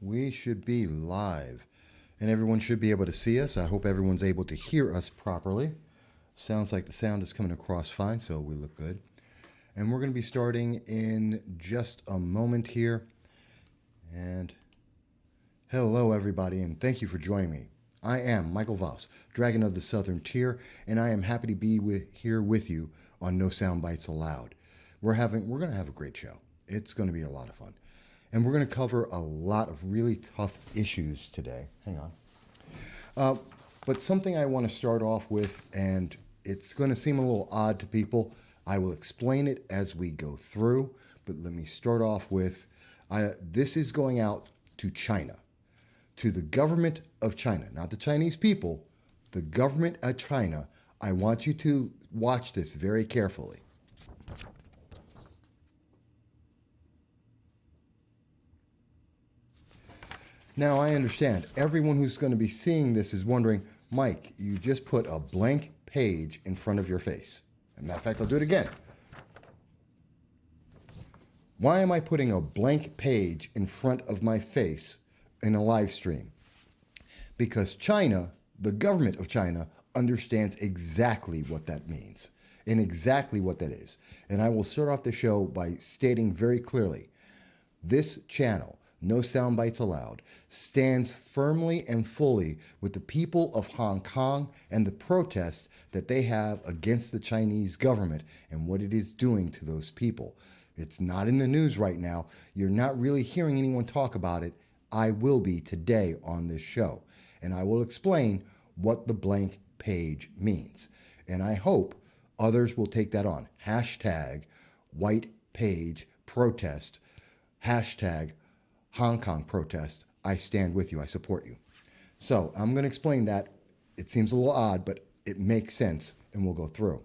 We should be live, and everyone should be able to see us. I hope everyone's able to hear us properly. Sounds like the sound is coming across fine, so we look good. And we're going to be starting in just a moment here. And hello, everybody, and thank you for joining me. I am Michael Voss, Dragon of the Southern Tier, and I am happy to be here with you on No Soundbites Allowed. We're going to have a great show. It's going to be a lot of fun. And we're going to cover a lot of really tough issues today. Hang on. But something I want to start off with, and it's going to seem a little odd to people. I will explain it as we go through, but let me start off with, this is going out to China, to the government of China, not the Chinese people, the government of China. I want you to watch this very carefully. Now, I understand everyone who's going to be seeing this is wondering, Mike, you just put a blank page in front of your face. As a matter of fact, I'll do it again. Why am I putting a blank page in front of my face in a live stream? Because China, the government of China, understands exactly what that means and exactly what that is. And I will start off the show by stating very clearly, this channel, No Soundbites Allowed, stands firmly and fully with the people of Hong Kong and the protest that they have against the Chinese government and what it is doing to those people. It's not in the news right now. You're not really hearing anyone talk about it. I will be today on this show, and I will explain what the blank page means. And I hope others will take that on. Hashtag white page protest. Hashtag Hong Kong protest. I stand with you. I support you. So I'm going to explain that. It seems a little odd, but it makes sense, and we'll go through.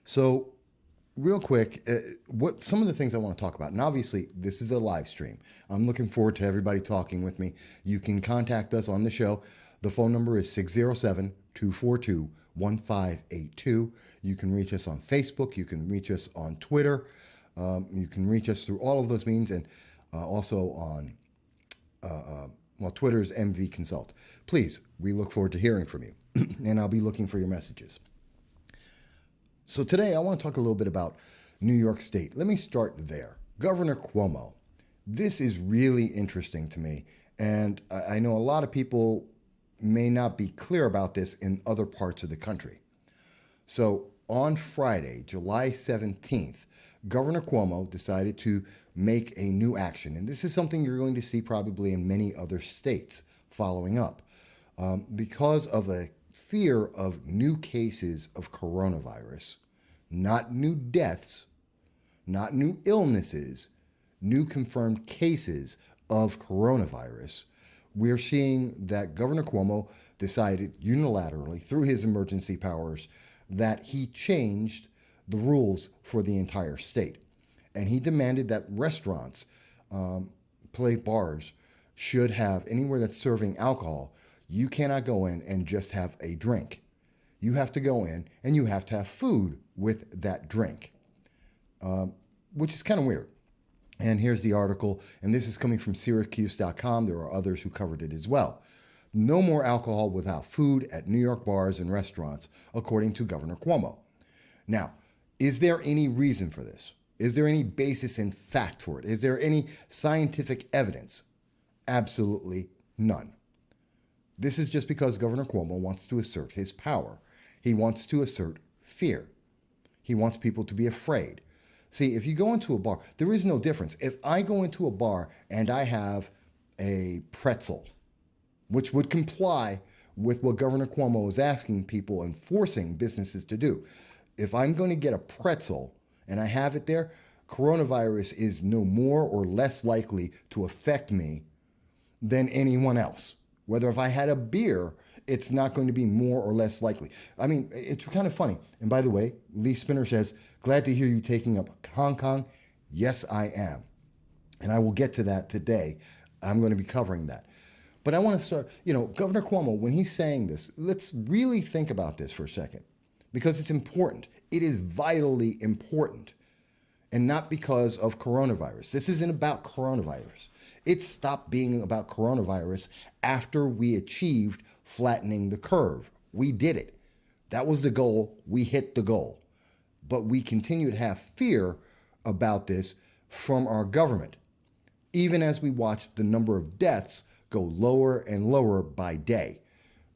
So real quick, what some of the things I want to talk about, and obviously this is a live stream. I'm looking forward to everybody talking with me. You can contact us on the show. The phone number is 607-242-1582. You can reach us on Facebook. You can reach us on Twitter. You can reach us through all of those means, and also on, Twitter's MV Consult. Please, we look forward to hearing from you, and I'll be looking for your messages. So today I want to talk a little bit about New York State. Let me start there. Governor Cuomo. This is really interesting to me, and I know a lot of people may not be clear about this in other parts of the country. So on Friday, July 17th, Governor Cuomo decided to make a new action. And this is something you're going to see probably in many other states following up. Because of a fear of new cases of coronavirus, not new deaths, not new illnesses, new confirmed cases of coronavirus, we're seeing that Governor Cuomo decided unilaterally through his emergency powers that he changed the rules for the entire state. And he demanded that restaurants, bars, should have, anywhere that's serving alcohol, you cannot go in and just have a drink. You have to go in and you have to have food with that drink, which is kind of weird. And here's the article, and this is coming from Syracuse.com. There are others who covered it as well. No more alcohol without food at New York bars and restaurants, according to Governor Cuomo. Now, is there any reason for this? Is there any basis in fact for it? Is there any scientific evidence? Absolutely none. This is just because Governor Cuomo wants to assert his power. He wants to assert fear. He wants people to be afraid. See, if you go into a bar, there is no difference. If I go into a bar and I have a pretzel, which would comply with what Governor Cuomo is asking people and forcing businesses to do. If I'm going to get a pretzel and I have it there, coronavirus is no more or less likely to affect me than anyone else. Whether if I had a beer, it's not going to be more or less likely. I mean, it's kind of funny. And by the way, Lee Spinner says, glad to hear you taking up Hong Kong. Yes, I am. And I will get to that today. I'm going to be covering that. But I want to start, Governor Cuomo, when he's saying this, let's really think about this for a second, because it's important. It is vitally important, and not because of coronavirus. This isn't about coronavirus. It stopped being about coronavirus after we achieved flattening the curve. We did it. That was the goal. We hit the goal. But we continue to have fear about this from our government, even as we watch the number of deaths go lower and lower by day.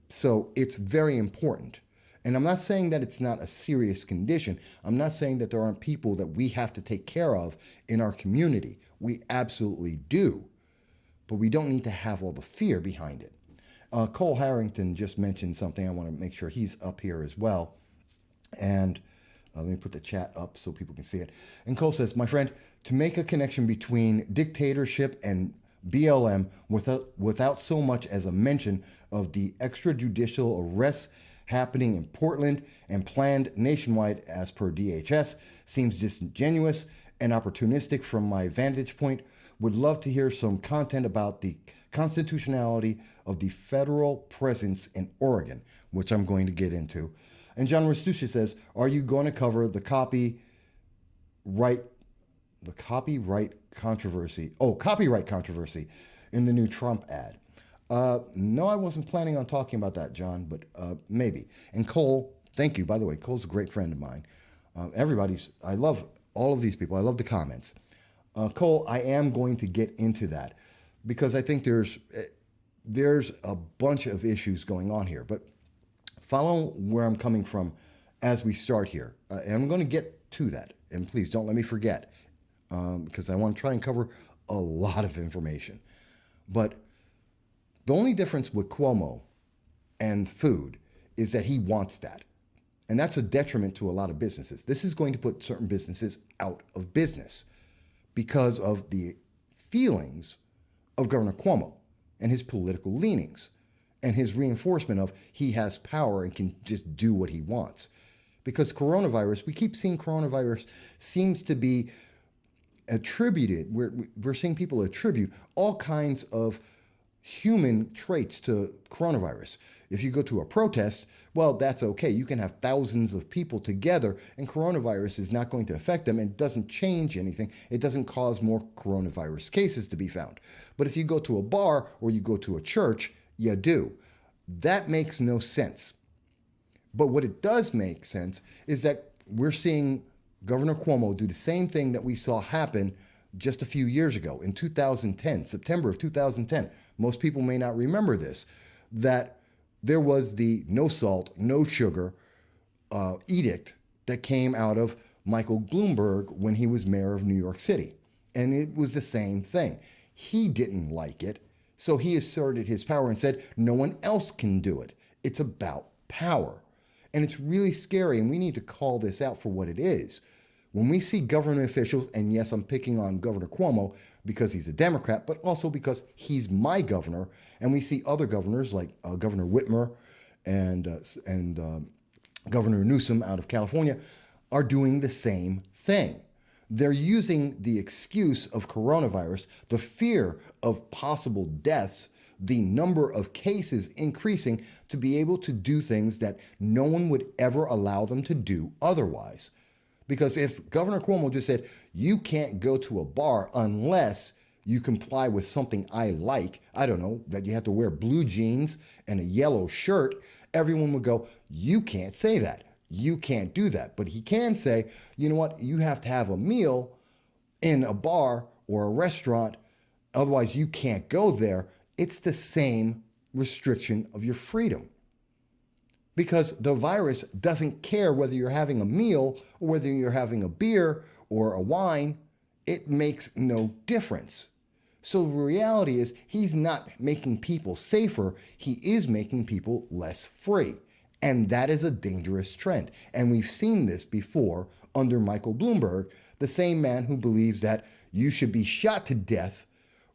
So it's very important. And I'm not saying that it's not a serious condition. I'm not saying that there aren't people that we have to take care of in our community. We absolutely do. But we don't need to have all the fear behind it. Cole Harrington just mentioned something. I want to make sure he's up here as well. And let me put the chat up so people can see it. And Cole says, my friend, to make a connection between dictatorship and BLM without so much as a mention of the extrajudicial arrests happening in Portland and planned nationwide as per DHS seems disingenuous and opportunistic from my vantage point. Would love to hear some content about the constitutionality of the federal presence in Oregon, which I'm going to get into. And John Restuccia says, are you going to cover the copyright controversy in the new Trump ad? No, I wasn't planning on talking about that, John, but maybe. And Cole, thank you. By the way, Cole's a great friend of mine. I love all of these people. I love the comments. Cole, I am going to get into that because I think there's a bunch of issues going on here. But follow where I'm coming from as we start here. And I'm going to get to that. And please don't let me forget because I want to try and cover a lot of information. But the only difference with Cuomo and food is that he wants that. And that's a detriment to a lot of businesses. This is going to put certain businesses out of business because of the feelings of Governor Cuomo and his political leanings and his reinforcement of he has power and can just do what he wants. Because coronavirus, we keep seeing coronavirus seems to be attributed, we're seeing people attribute all kinds of human traits to coronavirus. If you go to a protest, well, that's okay. You can have thousands of people together and coronavirus is not going to affect them and it doesn't change anything. It doesn't cause more coronavirus cases to be found. But if you go to a bar or you go to a church, you do. That makes no sense. But what it does make sense is that we're seeing Governor Cuomo do the same thing that we saw happen just a few years ago in 2010, September of 2010. Most people may not remember this, that there was the no salt, no sugar edict that came out of Michael Bloomberg when he was mayor of New York City. And it was the same thing. He didn't like it, so he asserted his power and said, no one else can do it. It's about power. And it's really scary, and we need to call this out for what it is. When we see government officials, and yes, I'm picking on Governor Cuomo because he's a Democrat, but also because he's my governor, and we see other governors like Governor Whitmer and Governor Newsom out of California are doing the same thing. They're using the excuse of coronavirus, the fear of possible deaths, the number of cases increasing to be able to do things that no one would ever allow them to do otherwise. Because if Governor Cuomo just said, you can't go to a bar unless you comply with something I like, I don't know, that you have to wear blue jeans and a yellow shirt, everyone would go, you can't say that. You can't do that. But he can say, you know what, you have to have a meal in a bar or a restaurant, otherwise you can't go there. It's the same restriction of your freedom. Because the virus doesn't care whether you're having a meal or whether you're having a beer or a wine. It makes no difference. So the reality is he's not making people safer. He is making people less free. And that is a dangerous trend. And we've seen this before under Michael Bloomberg, the same man who believes that you should be shot to death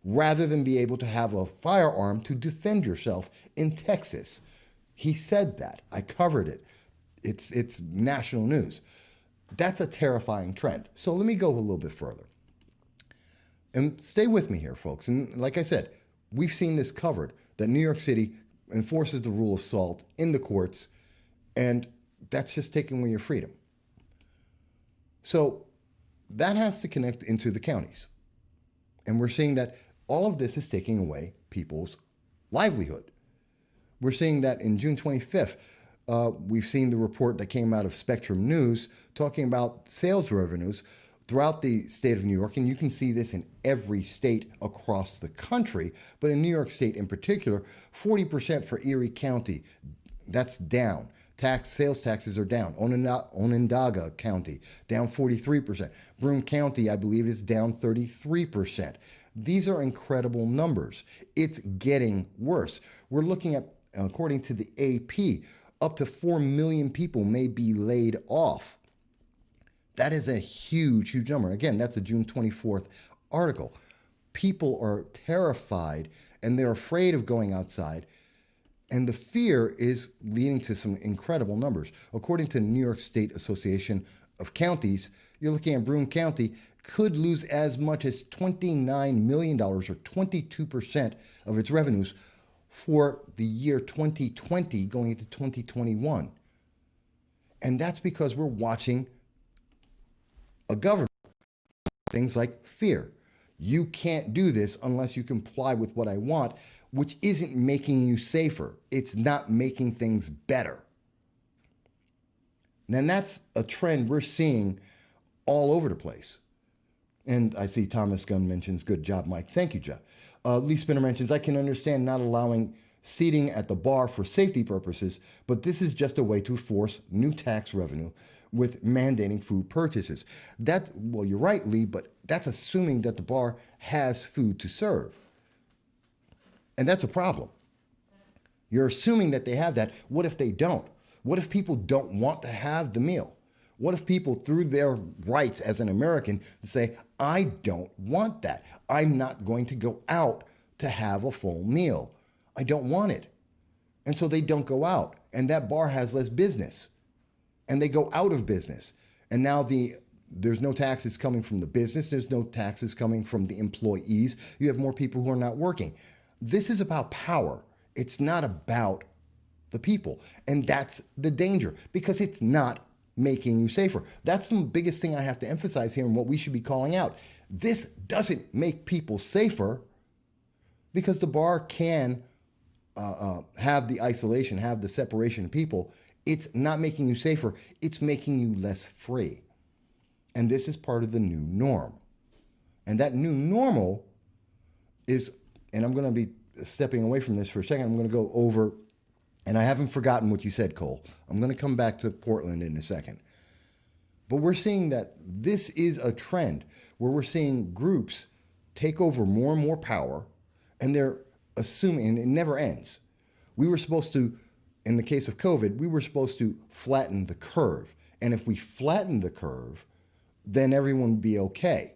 rather than be able to have a firearm to defend yourself in Texas. He said that. I covered it. It's national news. That's a terrifying trend. So let me go a little bit further. And stay with me here, folks. And like I said, we've seen this covered, that New York City enforces the rule of salt in the courts, and that's just taking away your freedom. So that has to connect into the counties. And we're seeing that all of this is taking away people's livelihood. We're seeing that in June 25th. We've seen the report that came out of Spectrum News talking about sales revenues throughout the state of New York, and you can see this in every state across the country, but in New York State in particular, 40% for Erie County, that's down. Sales taxes are down. Onondaga County, down 43%. Broome County, I believe, is down 33%. These are incredible numbers. It's getting worse. We're looking at, according to the AP, up to 4 million people may be laid off. That is a huge, huge number. Again, that's a June 24th article. People are terrified and they're afraid of going outside. And the fear is leading to some incredible numbers. According to New York State Association of Counties, you're looking at Broome County could lose as much as $29 million or 22% of its revenues for the year 2020 going into 2021. And that's because we're watching a government, things like fear. You can't do this unless you comply with what I want, which isn't making you safer. It's not making things better. And that's a trend we're seeing all over the place. And I see Thomas Gunn mentions, good job, Mike. Thank you, Jeff. Lee Spinner mentions, I can understand not allowing seating at the bar for safety purposes, but this is just a way to force new tax revenue with mandating food purchases. Well, you're right, Lee, but that's assuming that the bar has food to serve. And that's a problem. You're assuming that they have that. What if they don't? What if people don't want to have the meal? What if people, through their rights as an American, say, I don't want that. I'm not going to go out to have a full meal. I don't want it. And so they don't go out. And that bar has less business. And they go out of business. And now there's no taxes coming from the business. There's no taxes coming from the employees. You have more people who are not working. This is about power. It's not about the people. And that's the danger, because it's not making you safer. That's the biggest thing I have to emphasize here and what we should be calling out. This doesn't make people safer, because the bar can have the isolation, have the separation of people. It's not making you safer. It's making you less free. And this is part of the new norm. And that new normal is, and I'm going to be stepping away from this for a second. I'm going to go over, and I haven't forgotten what you said, Cole. I'm going to come back to Portland in a second. But we're seeing that this is a trend where we're seeing groups take over more and more power, and they're assuming, and it never ends. We were supposed to, in the case of COVID, we were supposed to flatten the curve. And if we flatten the curve, then everyone would be okay.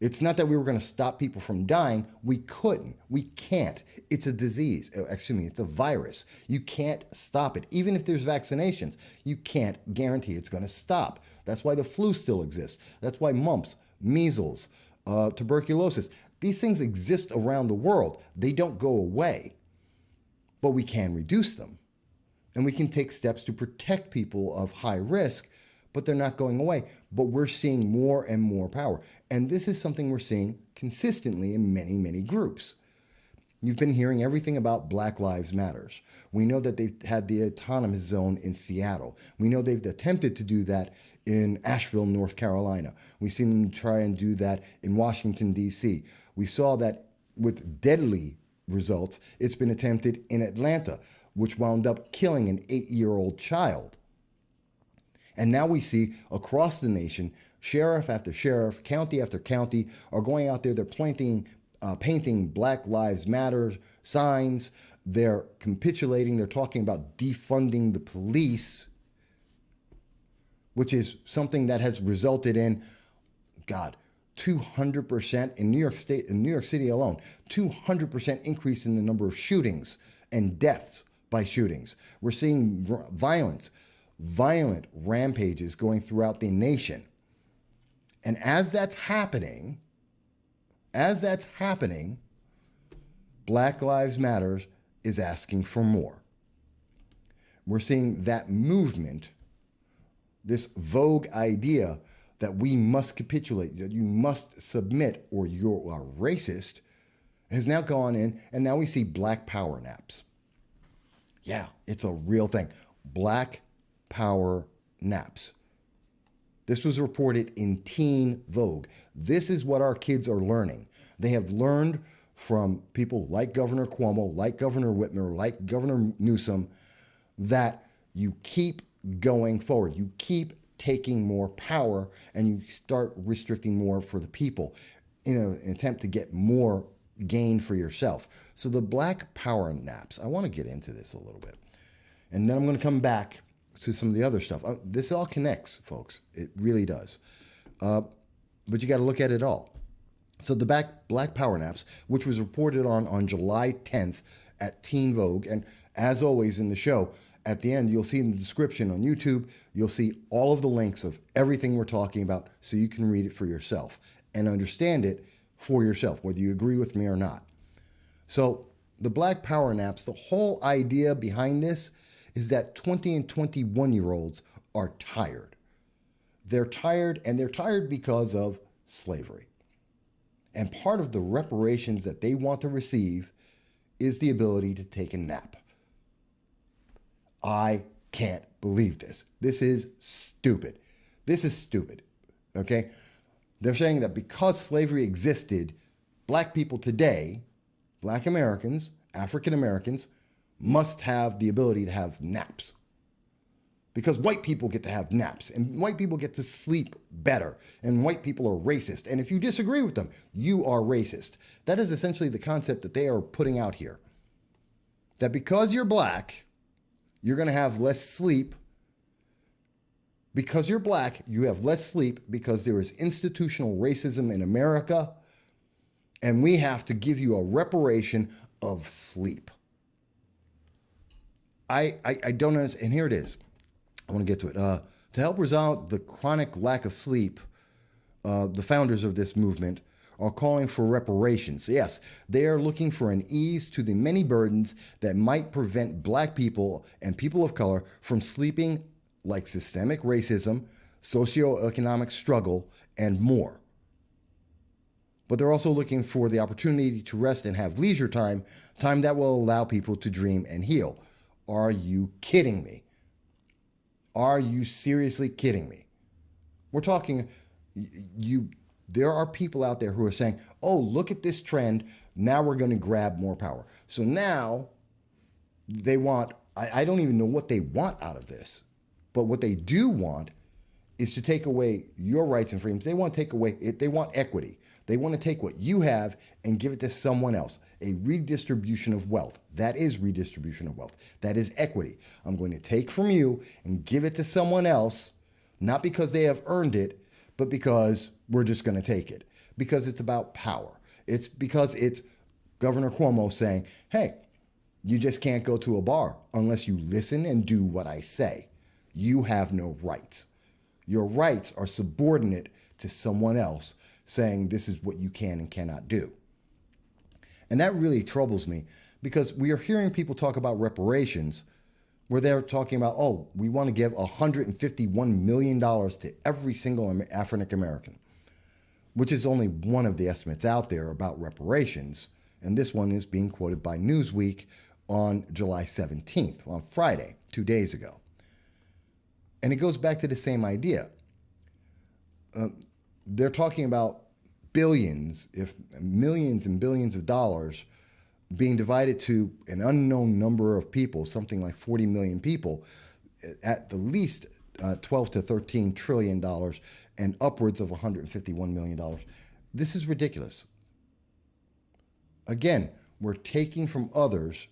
It's not that we were going to stop people from dying. We couldn't. We can't. It's a disease. Excuse me, it's a virus. You can't stop it. Even if there's vaccinations, you can't guarantee it's going to stop. That's why the flu still exists. That's why mumps, measles, tuberculosis, these things exist around the world. They don't go away, but we can reduce them. And we can take steps to protect people of high risk, but they're not going away. But we're seeing more and more power. And this is something we're seeing consistently in many, many groups. You've been hearing everything about Black Lives Matters. We know that they've had the autonomous zone in Seattle. We know they've attempted to do that in Asheville, North Carolina. We've seen them try and do that in Washington, D.C. We saw that with deadly results. It's been attempted in Atlanta, which wound up killing an 8-year-old child. And now we see across the nation, sheriff after sheriff, county after county are going out there. They're painting Black Lives Matter signs. They're capitulating. They're talking about defunding the police, which is something that has resulted in, 200% in New York State, in New York City alone, 200% increase in the number of shootings and deaths by shootings. We're seeing violent rampages going throughout the nation. And as that's happening, Black Lives Matter is asking for more. We're seeing that movement, this vogue idea that we must capitulate, that you must submit or you are racist, has now gone in, and now we see black power naps. Yeah, it's a real thing. Black power naps. This was reported in Teen Vogue. This is what our kids are learning. They have learned from people like Governor Cuomo, like Governor Whitmer, like Governor Newsom, that you keep going forward. You keep taking more power and you start restricting more for the people in an attempt to get more gain for yourself. So the black power naps, I want to get into this a little bit. And then I'm going to come back to some of the other stuff. This all connects, folks. It really does. But you got to look at it all. So the black power naps, which was reported on July 10th at Teen Vogue. And as always in the show, at the end, you'll see in the description on YouTube, you'll see all of the links of everything we're talking about so you can read it for yourself and understand it for yourself, whether you agree with me or not. So the black power naps, the whole idea behind this is that 20 and 21-year-olds are tired. They're tired, and they're tired because of slavery. And part of the reparations that they want to receive is the ability to take a nap. I can't believe this. This is stupid. This is stupid, okay? They're saying that because slavery existed, black people today, black Americans, African Americans, must have the ability to have naps. Because white people get to have naps, and white people get to sleep better, and white people are racist. And if you disagree with them, you are racist. That is essentially the concept that they are putting out here. That because you're black, you're going to have less sleep. Because you're black, you have less sleep because there is institutional racism in America, and we have to give you a reparation of sleep. I don't understand, and here it is. I want to get to it. To help resolve the chronic lack of sleep, the founders of this movement are calling for reparations. Yes, they are looking for an ease to the many burdens that might prevent black people and people of color from sleeping, like systemic racism, socioeconomic struggle, and more. But they're also looking for the opportunity to rest and have leisure time that will allow people to dream and heal. Are you kidding me? Are you seriously kidding me? We're talking, there are people out there who are saying, oh, look at this trend. Now we're going to grab more power. So now they want, I don't even know what they want out of this, but what they do want is to take away your rights and freedoms. They want to take away, they want equity. They want to take what you have and give it to someone else. A redistribution of wealth. That is redistribution of wealth. That is equity. I'm going to take from you and give it to someone else, not because they have earned it, but because we're just going to take it. Because it's about power. It's because it's Governor Cuomo saying, hey, you just can't go to a bar unless you listen and do what I say. You have no rights. Your rights are subordinate to someone else saying this is what you can and cannot do. And that really troubles me because we are hearing people talk about reparations where they're talking about, oh, we want to give $151 million to every single African American, which is only one of the estimates out there about reparations. And this one is being quoted by Newsweek on July 17th, on Friday, 2 days ago. And it goes back to the same idea. They're talking about billions, if millions and billions of dollars being divided to an unknown number of people, something like 40 million people, at the least 12 to 13 trillion dollars and upwards of $151 million. This is ridiculous. Again, we're taking from others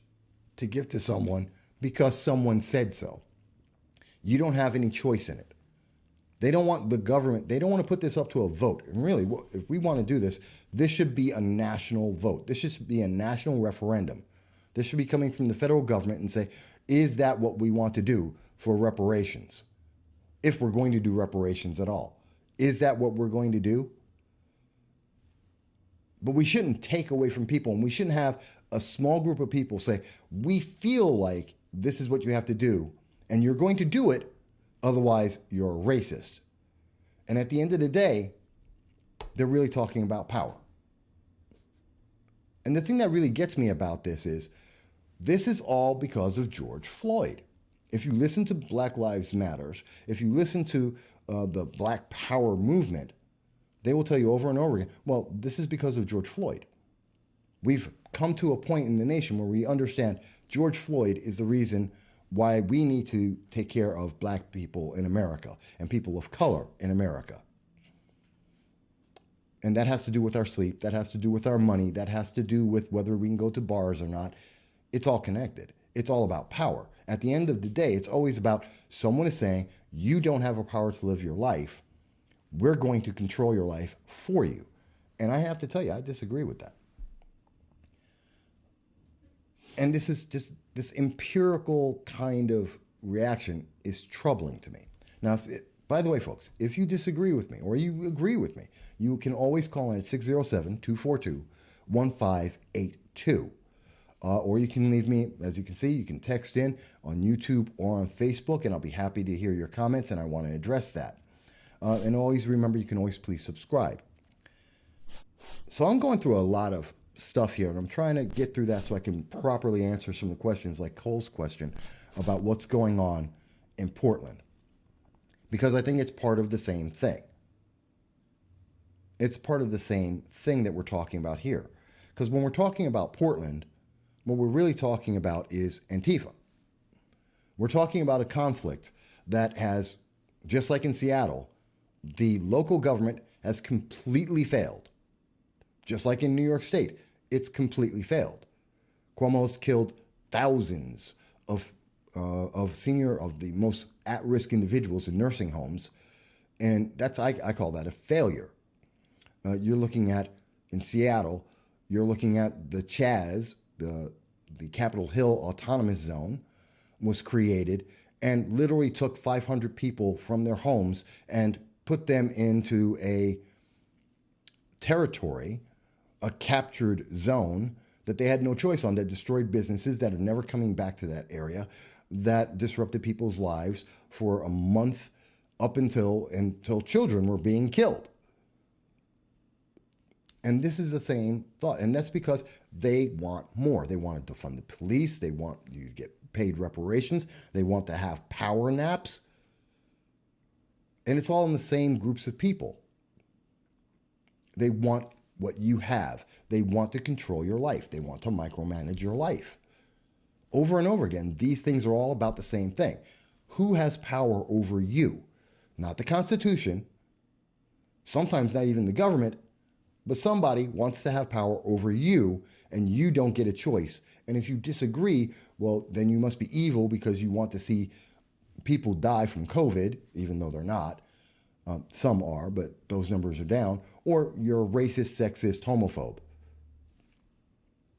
to give to someone because someone said so. You don't have any choice in it. They don't want the government, they don't want to put this up to a vote. And really, if we want to do this, this should be a national vote. This should be a national referendum. This should be coming from the federal government and say, is that what we want to do for reparations? If we're going to do reparations at all. Is that what we're going to do? But we shouldn't take away from people, and we shouldn't have a small group of people say, we feel like this is what you have to do, and you're going to do it, otherwise you're a racist. And at the end of the day, they're really talking about power. And the thing that really gets me about this is all because of George Floyd. If you listen to Black Lives Matters, if you listen to the Black Power movement, they will tell you over and over again, well, this is because of George Floyd. We've come to a point in the nation where we understand George Floyd is the reason why we need to take care of black people in America and people of color in America. And that has to do with our sleep. That has to do with our money. That has to do with whether we can go to bars or not. It's all connected. It's all about power. At the end of the day, it's always about someone is saying, you don't have a power to live your life. We're going to control your life for you. And I have to tell you, I disagree with that. And this is just this empirical kind of reaction is troubling to me. Now, by the way, folks, if you disagree with me or you agree with me, you can always call in at 607-242-1582. Or you can leave me, as you can see, you can text in on YouTube or on Facebook, and I'll be happy to hear your comments, and I want to address that. And always remember, you can always please subscribe. So I'm going through a lot of stuff here, and I'm trying to get through that so I can properly answer some of the questions, like Cole's question about what's going on in Portland, because I think it's part of the same thing. It's part of the same thing that we're talking about here. Because when we're talking about Portland, what we're really talking about is Antifa. We're talking about a conflict that has, just like in Seattle, the local government has completely failed. Just like in New York State, it's completely failed. Cuomo's killed thousands of the most at-risk individuals in nursing homes, and that's I call that a failure. You're looking at, in Seattle, you're looking at the Chaz, the Capitol Hill Autonomous Zone was created and literally took 500 people from their homes and put them into a territory, a captured zone that they had no choice on, that destroyed businesses that are never coming back to that area, that disrupted people's lives for a month up until children were being killed. And this is the same thought. And that's because they want more. They want to defund the police. They want you to get paid reparations. They want to have power naps. And it's all in the same groups of people. They want what you have. They want to control your life. They want to micromanage your life. Over and over again, these things are all about the same thing. Who has power over you? Not the Constitution. Sometimes not even the government. But somebody wants to have power over you, and you don't get a choice. And if you disagree, well, then you must be evil because you want to see people die from COVID, even though they're not. Some are, but those numbers are down. Or you're a racist, sexist, homophobe.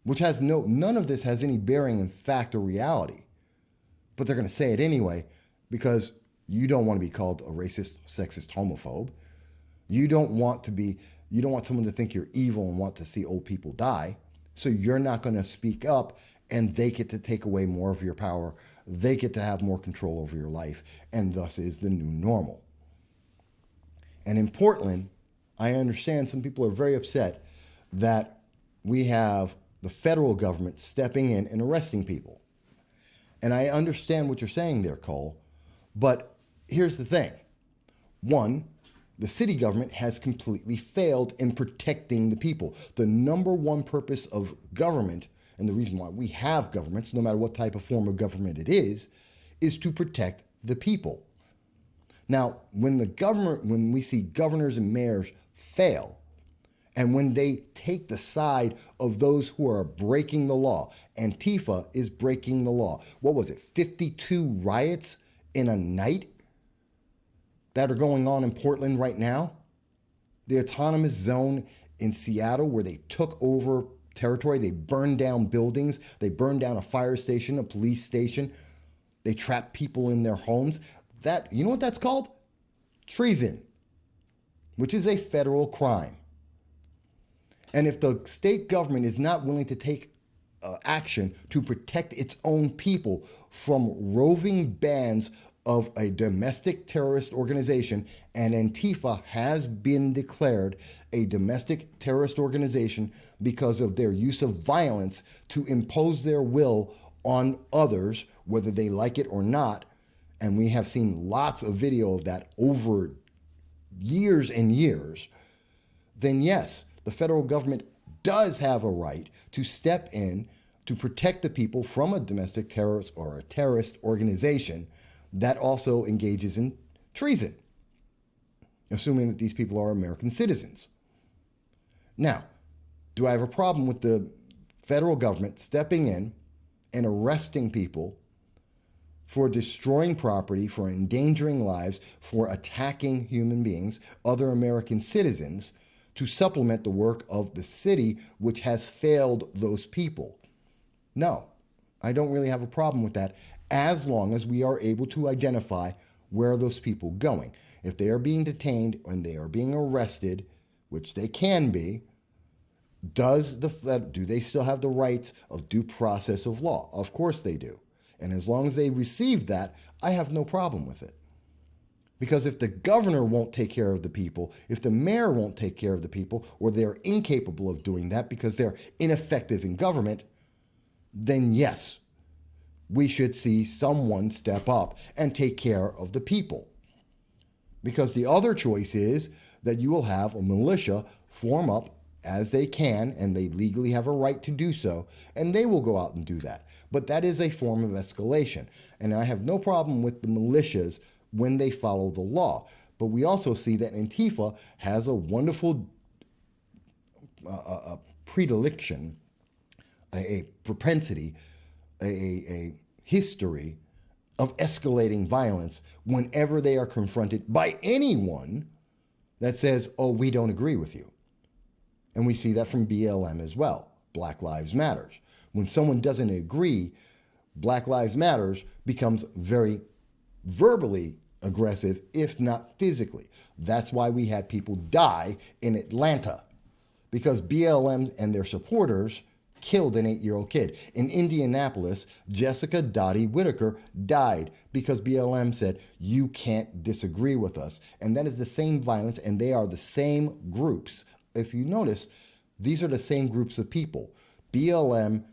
Which has none of this has any bearing in fact or reality. But they're going to say it anyway because you don't want to be called a racist, sexist, homophobe. You don't want someone to think you're evil and want to see old people die. So you're not going to speak up, and they get to take away more of your power. They get to have more control over your life, and thus is the new normal. And in Portland, I understand some people are very upset that we have the federal government stepping in and arresting people. And I understand what you're saying there, Cole, but here's the thing. One, the city government has completely failed in protecting the people. The number one purpose of government, and the reason why we have governments, no matter what type of form of government it is to protect the people. Now, when we see governors and mayors fail, and when they take the side of those who are breaking the law, Antifa is breaking the law. What was it, 52 riots in a night that are going on in Portland right now? The autonomous zone in Seattle, where they took over territory, they burned down buildings, they burned down a fire station, a police station, they trapped people in their homes. You know what that's called? Treason, which is a federal crime. And if the state government is not willing to take action to protect its own people from roving bands of a domestic terrorist organization, and Antifa has been declared a domestic terrorist organization because of their use of violence to impose their will on others, whether they like it or not. And we have seen lots of video of that over years and years. Then yes, the federal government does have a right to step in to protect the people from a domestic terrorist or a terrorist organization that also engages in treason, assuming that these people are American citizens. Now, do I have a problem with the federal government stepping in and arresting people for destroying property, for endangering lives, for attacking human beings, other American citizens, to supplement the work of the city, which has failed those people? No, I don't really have a problem with that, as long as we are able to identify where are those people going. If they are being detained and they are being arrested, which they can be, do they still have the rights of due process of law? Of course they do. And as long as they receive that, I have no problem with it. Because if the governor won't take care of the people, if the mayor won't take care of the people, or they're incapable of doing that because they're ineffective in government, then yes, we should see someone step up and take care of the people. Because the other choice is that you will have a militia form up as they can, and they legally have a right to do so, and they will go out and do that. But that is a form of escalation. And I have no problem with the militias when they follow the law. But we also see that Antifa has a wonderful predilection, a propensity, a history of escalating violence whenever they are confronted by anyone that says, oh, we don't agree with you. And we see that from BLM as well, Black Lives Matters. When someone doesn't agree, Black Lives Matters becomes very verbally aggressive, if not physically. That's why we had people die in Atlanta, because BLM and their supporters killed an 8-year-old kid. In Indianapolis, Jessica Dottie Whitaker died because BLM said, you can't disagree with us. And that is the same violence, and they are the same groups. If you notice, these are the same groups of people. BLM,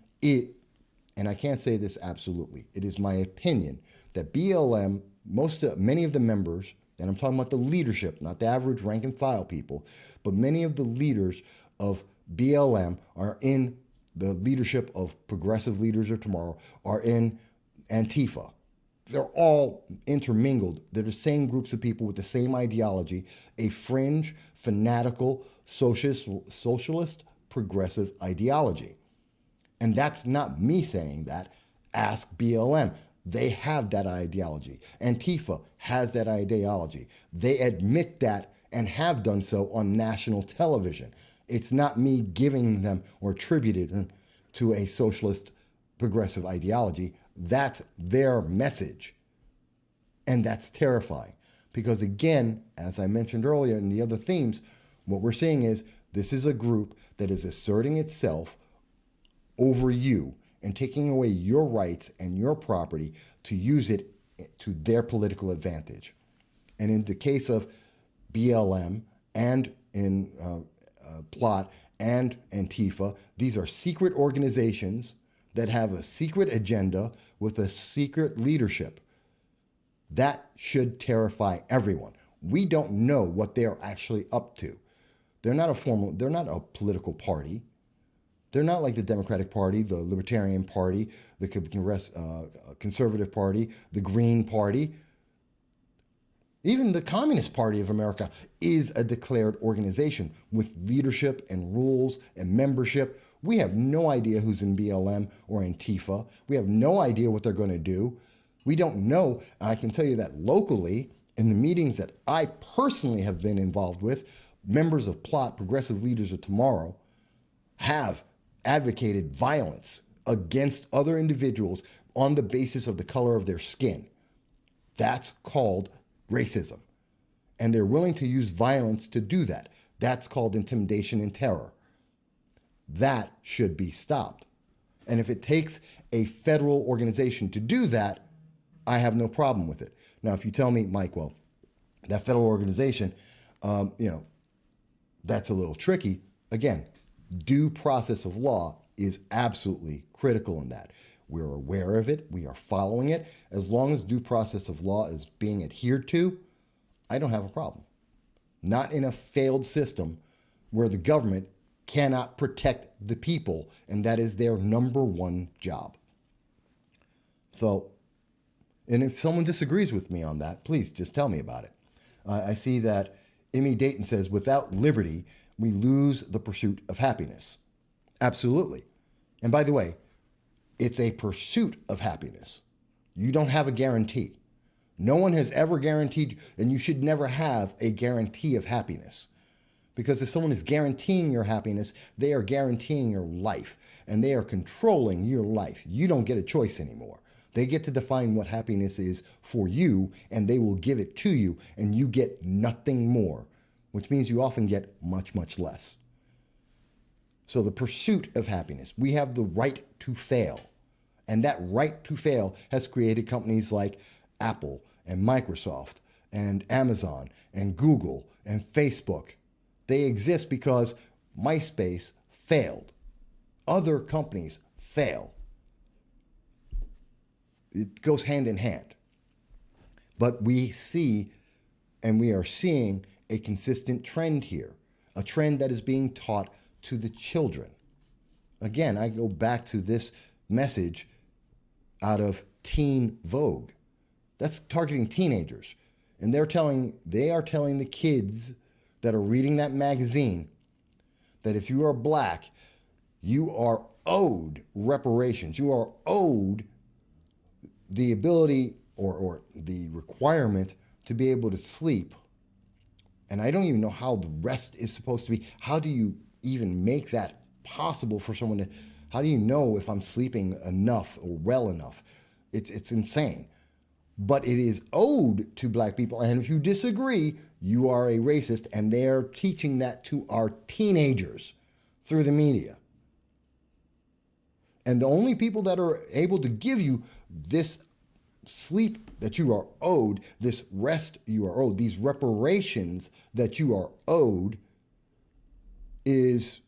and I can't say this absolutely, it is my opinion that BLM, many of the members, and I'm talking about the leadership, not the average rank and file people, but many of the leaders of BLM are in the leadership of Progressive Leaders of Tomorrow, are in Antifa. They're all intermingled. They're the same groups of people with the same ideology, a fringe, fanatical, socialist, progressive ideology. And that's not me saying that. Ask BLM. They have that ideology. Antifa has that ideology. They admit that and have done so on national television. It's not me giving them or attributed to a socialist progressive ideology. That's their message. And that's terrifying. Because again, as I mentioned earlier in the other themes, what we're seeing is this is a group that is asserting itself over you and taking away your rights and your property to use it to their political advantage. And in the case of BLM and in Plot and Antifa, these are secret organizations that have a secret agenda with a secret leadership. That should terrify everyone. We don't know what they're actually up to. They're not a political party. They're not like the Democratic Party, the Libertarian Party, the Conservative Party, the Green Party. Even the Communist Party of America is a declared organization with leadership and rules and membership. We have no idea who's in BLM or Antifa. We have no idea what they're going to do. We don't know. And I can tell you that locally, in the meetings that I personally have been involved with, members of Plot, Progressive Leaders of Tomorrow, have advocated violence against other individuals on the basis of the color of their skin. That's called racism. And they're willing to use violence to do that. That's called intimidation and terror. That should be stopped. And if it takes a federal organization to do that, I have no problem with it. Now, if you tell me, Mike, well, that federal organization, that's a little tricky. Again, due process of law is absolutely critical in that. We're aware of it. We are following it. As long as due process of law is being adhered to, I don't have a problem. Not in a failed system where the government cannot protect the people, and that is their number one job. So, and if someone disagrees with me on that, please just tell me about it. I see that Emmy Dayton says, without liberty, we lose the pursuit of happiness. Absolutely. And by the way, it's a pursuit of happiness. You don't have a guarantee. No one has ever guaranteed, and you should never have a guarantee of happiness. Because if someone is guaranteeing your happiness, they are guaranteeing your life, and they are controlling your life. You don't get a choice anymore. They get to define what happiness is for you, and they will give it to you, and you get nothing more, which means you often get much, much less. So the pursuit of happiness, we have the right to fail. And that right to fail has created companies like Apple and Microsoft and Amazon and Google and Facebook. They exist because MySpace failed. Other companies fail. It goes hand in hand. But we see, and we are seeing, a consistent trend here, a trend that is being taught to the children. Again, I go back to this message out of Teen Vogue. That's targeting teenagers. And they are telling the kids that are reading that magazine that if you are black, you are owed reparations. You are owed the ability or the requirement to be able to sleep. And I don't even know how the rest is supposed to be. How do you even make that possible for someone to, how do you know if I'm sleeping enough or well enough? It's insane. But it is owed to black people. And if you disagree, you are a racist. And they're teaching that to our teenagers through the media. And the only people that are able to give you this sleep that you are owed, this rest you are owed, these reparations that you are owed, is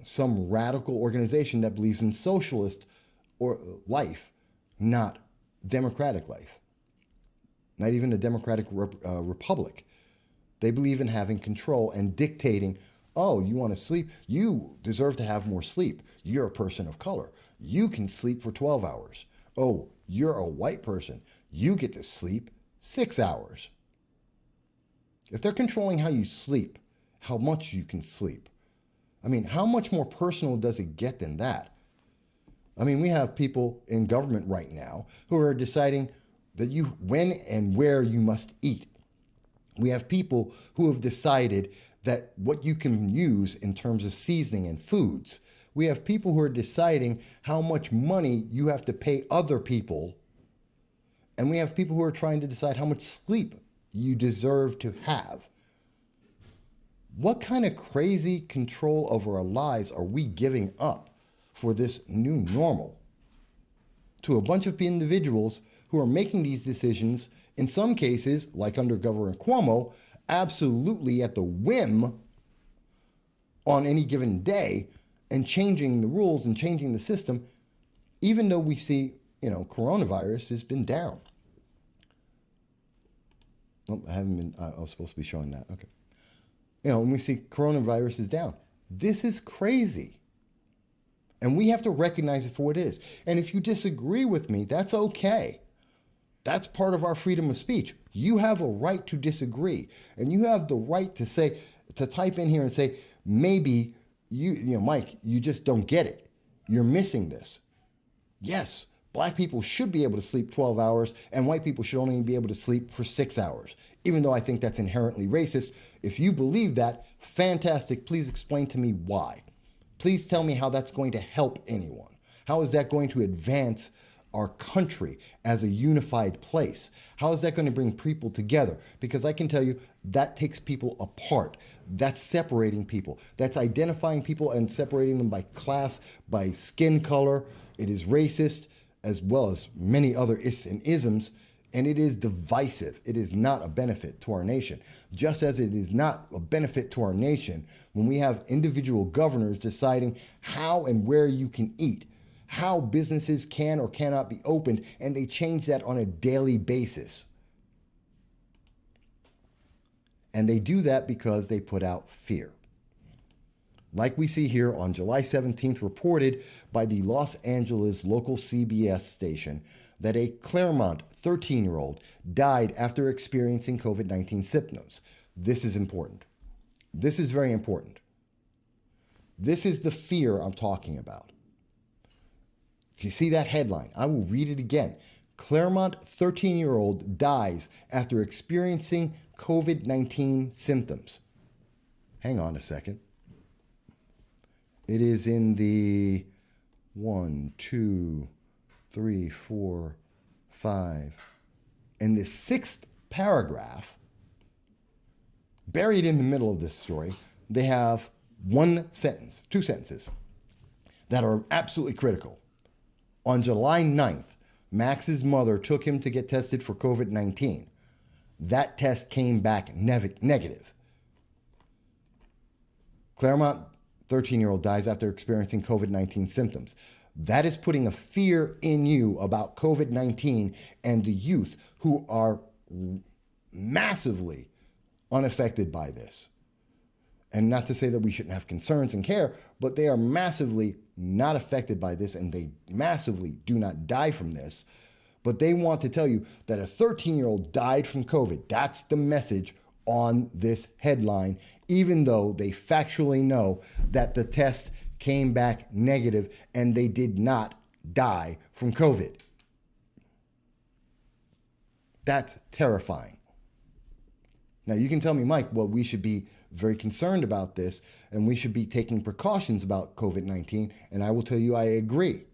some radical organization that believes in socialist or life, not democratic life, not even a democratic republic. They believe in having control and dictating, oh, you want to sleep? You deserve to have more sleep. You're a person of color. You can sleep for 12 hours. Oh, you're a white person. You get to sleep 6 hours. If they're controlling how you sleep, how much you can sleep, I mean, how much more personal does it get than that? I mean, we have people in government right now who are deciding that when and where you must eat. We have people who have decided that what you can use in terms of seasoning and foods. We have people who are deciding how much money you have to pay other people. And we have people who are trying to decide how much sleep you deserve to have. What kind of crazy control over our lives are we giving up for this new normal to a bunch of individuals who are making these decisions, in some cases, like under Governor Cuomo, absolutely at the whim on any given day, and changing the rules and changing the system, even though we see, coronavirus has been down. Oh, I was supposed to be showing that. Okay. When we see coronavirus is down. This is crazy. And we have to recognize it for what it is. And if you disagree with me, that's okay. That's part of our freedom of speech. You have a right to disagree. And you have the right to type in here and say, maybe Mike, you just don't get it. You're missing this. Yes, black people should be able to sleep 12 hours and white people should only be able to sleep for 6 hours, even though I think that's inherently racist. If you believe that, fantastic. Please explain to me why. Please tell me how that's going to help anyone. How is that going to advance our country as a unified place? How is that going to bring people together? Because I can tell you that takes people apart. That's separating people. That's identifying people and separating them by class, by skin color. It is racist, as well as many other ists and isms. And it is divisive. It is not a benefit to our nation. Just as it is not a benefit to our nation when we have individual governors deciding how and where you can eat, how businesses can or cannot be opened, and they change that on a daily basis. And they do that because they put out fear. Like we see here on July 17th, reported by the Los Angeles local CBS station, that a Claremont 13-year-old died after experiencing COVID-19 symptoms. This is important. This is very important. This is the fear I'm talking about. Do you see that headline? I will read it again. Claremont 13-year-old dies after experiencing COVID-19 symptoms. Hang on a second. It is in the 1, 2, 3, 4, 5. In the 6th paragraph, buried in the middle of this story, they have one sentence, two sentences that are absolutely critical. On July 9th, Max's mother took him to get tested for COVID-19. That test came back negative. Claremont 13-year-old dies after experiencing COVID-19 symptoms. That is putting a fear in you about COVID-19 and the youth who are massively unaffected by this. And not to say that we shouldn't have concerns and care, but they are massively not affected by this, and they massively do not die from this. But they want to tell you that a 13-year-old died from COVID. That's the message on this headline, even though they factually know that the test came back negative and they did not die from COVID. That's terrifying. Now, you can tell me, Mike, well, we should be very concerned about this and we should be taking precautions about COVID-19, and I will tell you I agree.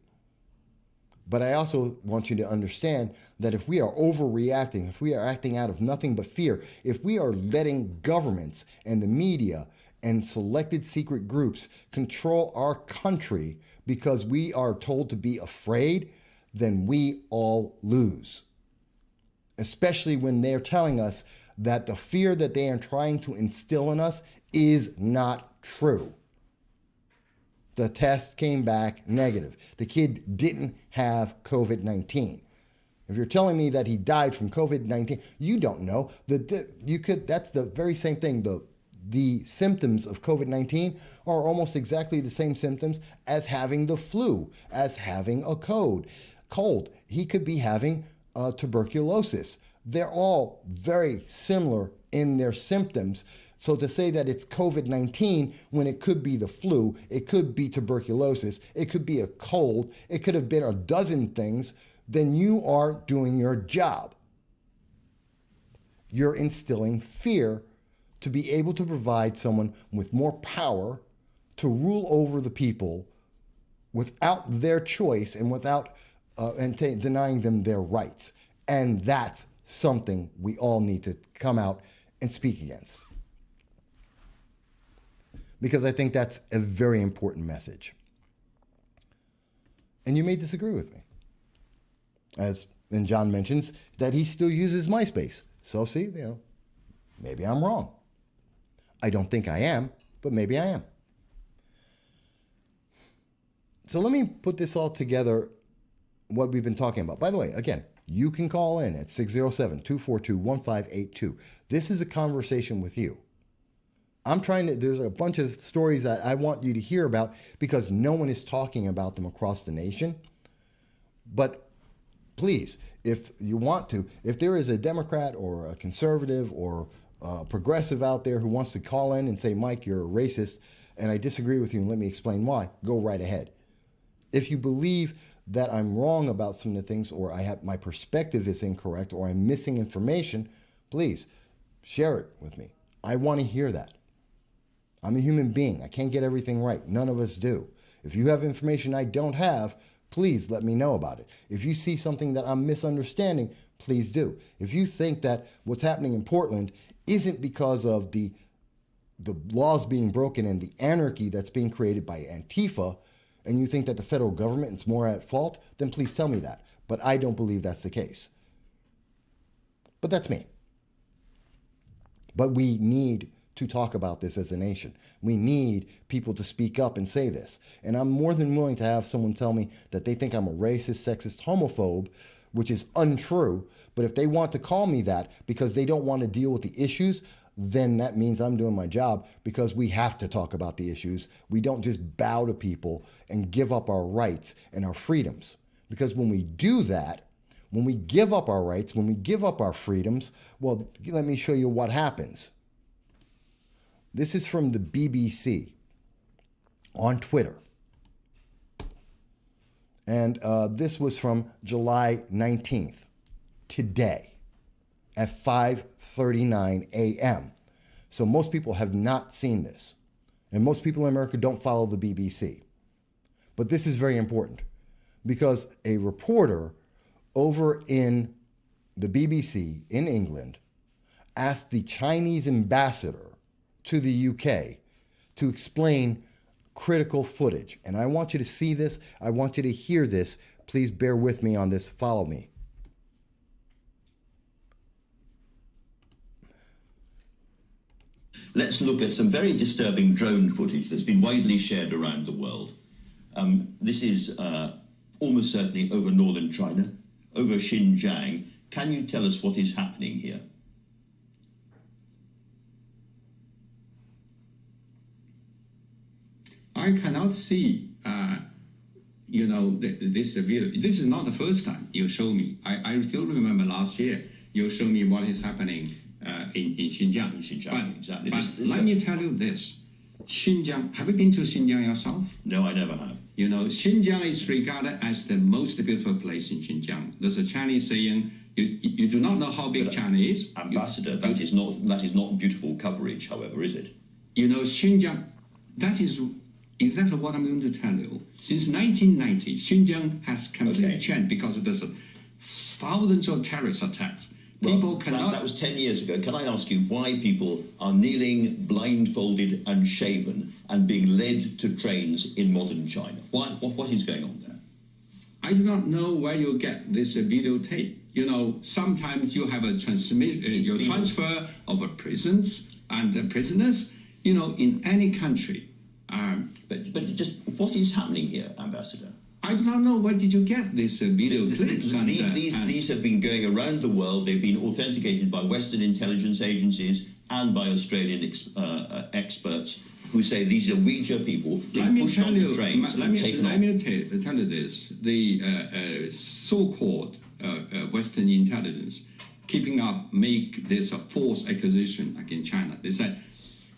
But I also want you to understand that if we are overreacting, if we are acting out of nothing but fear, if we are letting governments and the media and selected secret groups control our country because we are told to be afraid, then we all lose. Especially when they're telling us that the fear that they are trying to instill in us is not true. The test came back negative. The kid didn't have COVID-19. If you're telling me that he died from COVID-19, you don't know. That's the very same thing. The symptoms of COVID-19 are almost exactly the same symptoms as having the flu, as having a cold. He could be having tuberculosis. They're all very similar in their symptoms. So to say that it's COVID-19 when it could be the flu, it could be tuberculosis, it could be a cold, it could have been a dozen things, then you are doing your job. You're instilling fear to be able to provide someone with more power to rule over the people without their choice and without denying them their rights. And that's something we all need to come out and speak against. Because I think that's a very important message. And you may disagree with me. And John mentions that he still uses MySpace. So see, maybe I'm wrong. I don't think I am, but maybe I am. So let me put this all together, what we've been talking about. By the way, again, you can call in at 607-242-1582. This is a conversation with you. There's a bunch of stories that I want you to hear about because no one is talking about them across the nation. But please, if you want to, if there is a Democrat or a conservative or a progressive out there who wants to call in and say, Mike, you're a racist, and I disagree with you and let me explain why, go right ahead. If you believe that I'm wrong about some of the things, or my perspective is incorrect, or I'm missing information, please share it with me. I want to hear that. I'm a human being. I can't get everything right. None of us do. If you have information I don't have, please let me know about it. If you see something that I'm misunderstanding, please do. If you think that what's happening in Portland isn't because of the laws being broken and the anarchy that's being created by Antifa, and you think that the federal government is more at fault, then please tell me that. But I don't believe that's the case. But that's me. But we need to talk about this as a nation. We need people to speak up and say this. And I'm more than willing to have someone tell me that they think I'm a racist, sexist, homophobe, which is untrue. But if they want to call me that because they don't want to deal with the issues, then that means I'm doing my job, because we have to talk about the issues. We don't just bow to people and give up our rights and our freedoms. Because when we do that, when we give up our rights, when we give up our freedoms, well, let me show you what happens. This is from the BBC on Twitter. And this was from July 19th, today, at 5:39 a.m. So most people have not seen this. And most people in America don't follow the BBC. But this is very important, because a reporter over in the BBC in England asked the Chinese ambassador to the UK to explain critical footage. And I want you to see this. I want you to hear this. Please bear with me on this. Follow me. Let's look at some very disturbing drone footage that's been widely shared around the world. This is almost certainly over northern China, over Xinjiang. Can you tell us what is happening here? I cannot see, this video. This is not the first time you show me. I still remember last year you showed me what is happening in Xinjiang. Exactly. But let me tell you this. Xinjiang, have you been to Xinjiang yourself? No, I never have. Xinjiang is regarded as the most beautiful place in Xinjiang. There's a Chinese saying, you do not know how big China is. Ambassador, that is not beautiful coverage, however, is it? Xinjiang, that is exactly what I'm going to tell you. Since 1990, Xinjiang has completely changed because there's thousands of terrorist attacks. People cannot... That was 10 years ago. Can I ask you why people are kneeling, blindfolded and shaven and being led to trains in modern China? What is going on there? I do not know where you get this videotape. Sometimes you have a transfer of prisons and prisoners, in any country. But just what is happening here, Ambassador? I do not know where did you get these video clips. These have been going around the world. They've been authenticated by Western intelligence agencies and by Australian experts who say these are Uyghur people being pushed on the trains and taken off. Let me tell you this. The so-called Western intelligence keeping up make this a false accusation against China. They said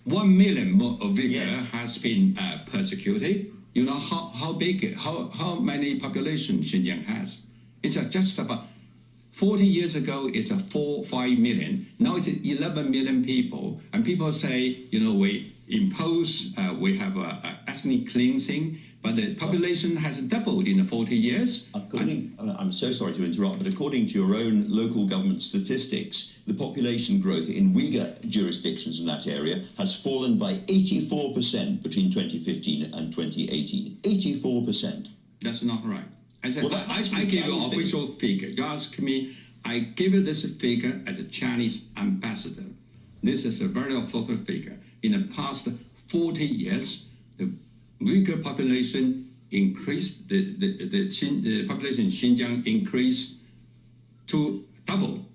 1 million Uyghur has been persecuted. You know how big, how many population Xinjiang has? It's just about 40 years ago. It's 4-5 million. Now it's 11 million people, and people say, we impose, we have ethnic cleansing, but the population has doubled in 40 years. I'm so sorry to interrupt, but according to your own local government statistics, the population growth in Uyghur jurisdictions in that area has fallen by 84% between 2015 and 2018. 84%. That's not right. I said, I gave you an official figure. You ask me, I give you this figure as a Chinese ambassador. This is a very authoritative figure. In the past 40 years, the Uyghur population increased, the population in Xinjiang increased to double.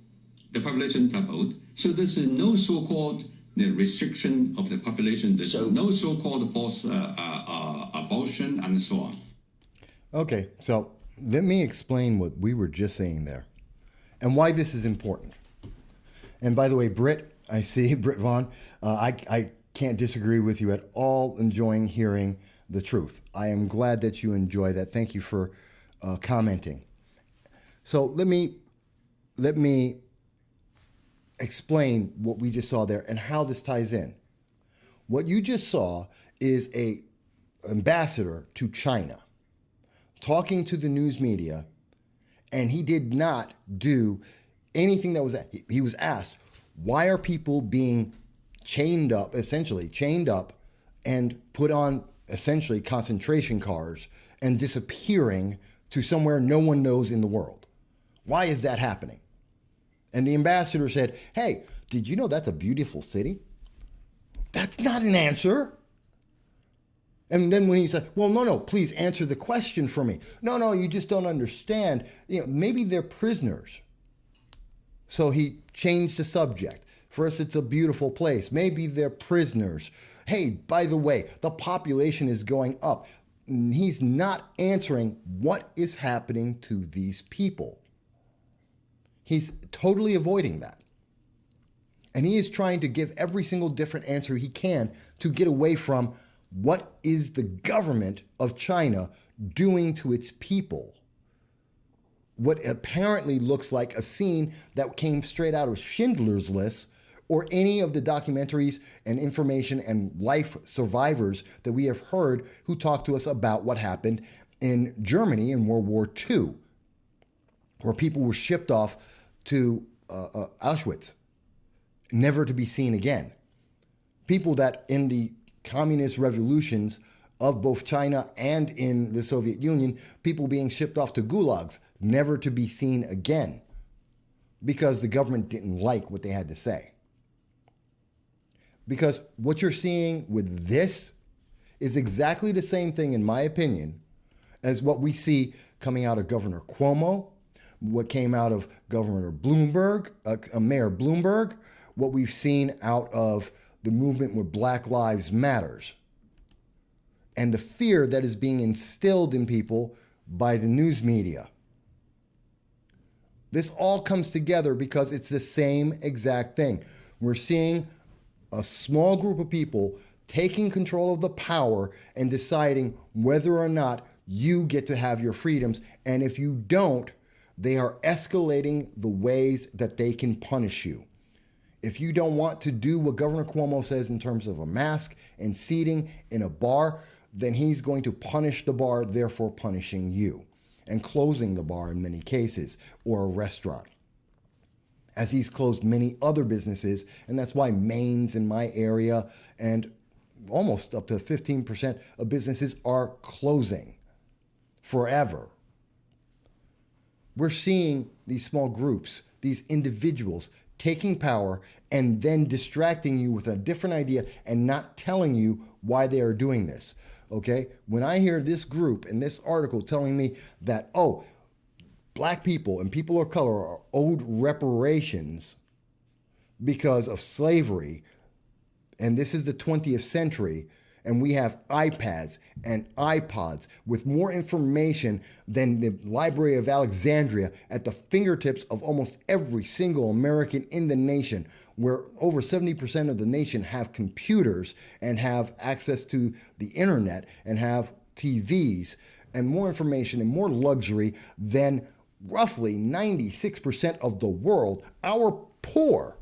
The population doubled. So there's no so-called restriction of the population. There's no so-called forced abortion and so on. Okay, so let me explain what we were just saying there and why this is important. And by the way, Britt, I see Britt Vaughn, I can't disagree with you at all, enjoying hearing the truth. I am glad that you enjoy that. Thank you for commenting. So let me explain what we just saw there and how this ties in. What you just saw is a ambassador to China talking to the news media, and he did not do anything that was, he was asked, why are people being chained up and put on essentially concentration cars and disappearing to somewhere no one knows in the world? Why is that happening? And the ambassador said, hey, did you know that's a beautiful city? That's not an answer. And then when he said, well, no, please answer the question for me. No, you just don't understand. Maybe they're prisoners. So he changed the subject. First, it's a beautiful place. Maybe they're prisoners. Hey, by the way, the population is going up. He's not answering what is happening to these people. He's totally avoiding that. And he is trying to give every single different answer he can to get away from what is the government of China doing to its people. What apparently looks like a scene that came straight out of Schindler's List or any of the documentaries and information and life survivors that we have heard who talk to us about what happened in Germany in World War II, where people were shipped off to Auschwitz, never to be seen again. People that in the communist revolutions of both China and in the Soviet Union, people being shipped off to gulags, never to be seen again because the government didn't like what they had to say. Because what you're seeing with this is exactly the same thing, in my opinion, as what we see coming out of Governor Cuomo, what came out of Governor Bloomberg, Mayor Bloomberg, what we've seen out of the movement with Black Lives Matters, and the fear that is being instilled in people by the news media. This all comes together because it's the same exact thing. We're seeing a small group of people taking control of the power and deciding whether or not you get to have your freedoms. And if you don't, they are escalating the ways that they can punish you. If you don't want to do what Governor Cuomo says in terms of a mask and seating in a bar, then he's going to punish the bar, therefore punishing you, and closing the bar in many cases, or a restaurant, as he's closed many other businesses. And that's why Maine's in my area and almost up to 15% of businesses are closing forever. We're seeing these small groups, these individuals taking power and then distracting you with a different idea and not telling you why they are doing this. Okay? When I hear this group in this article telling me that, oh, black people and people of color are owed reparations because of slavery, and this is the 20th century, and we have iPads and iPods with more information than the Library of Alexandria at the fingertips of almost every single American in the nation, where over 70% of the nation have computers and have access to the internet and have TVs and more information and more luxury than roughly 96% of the world. Our poor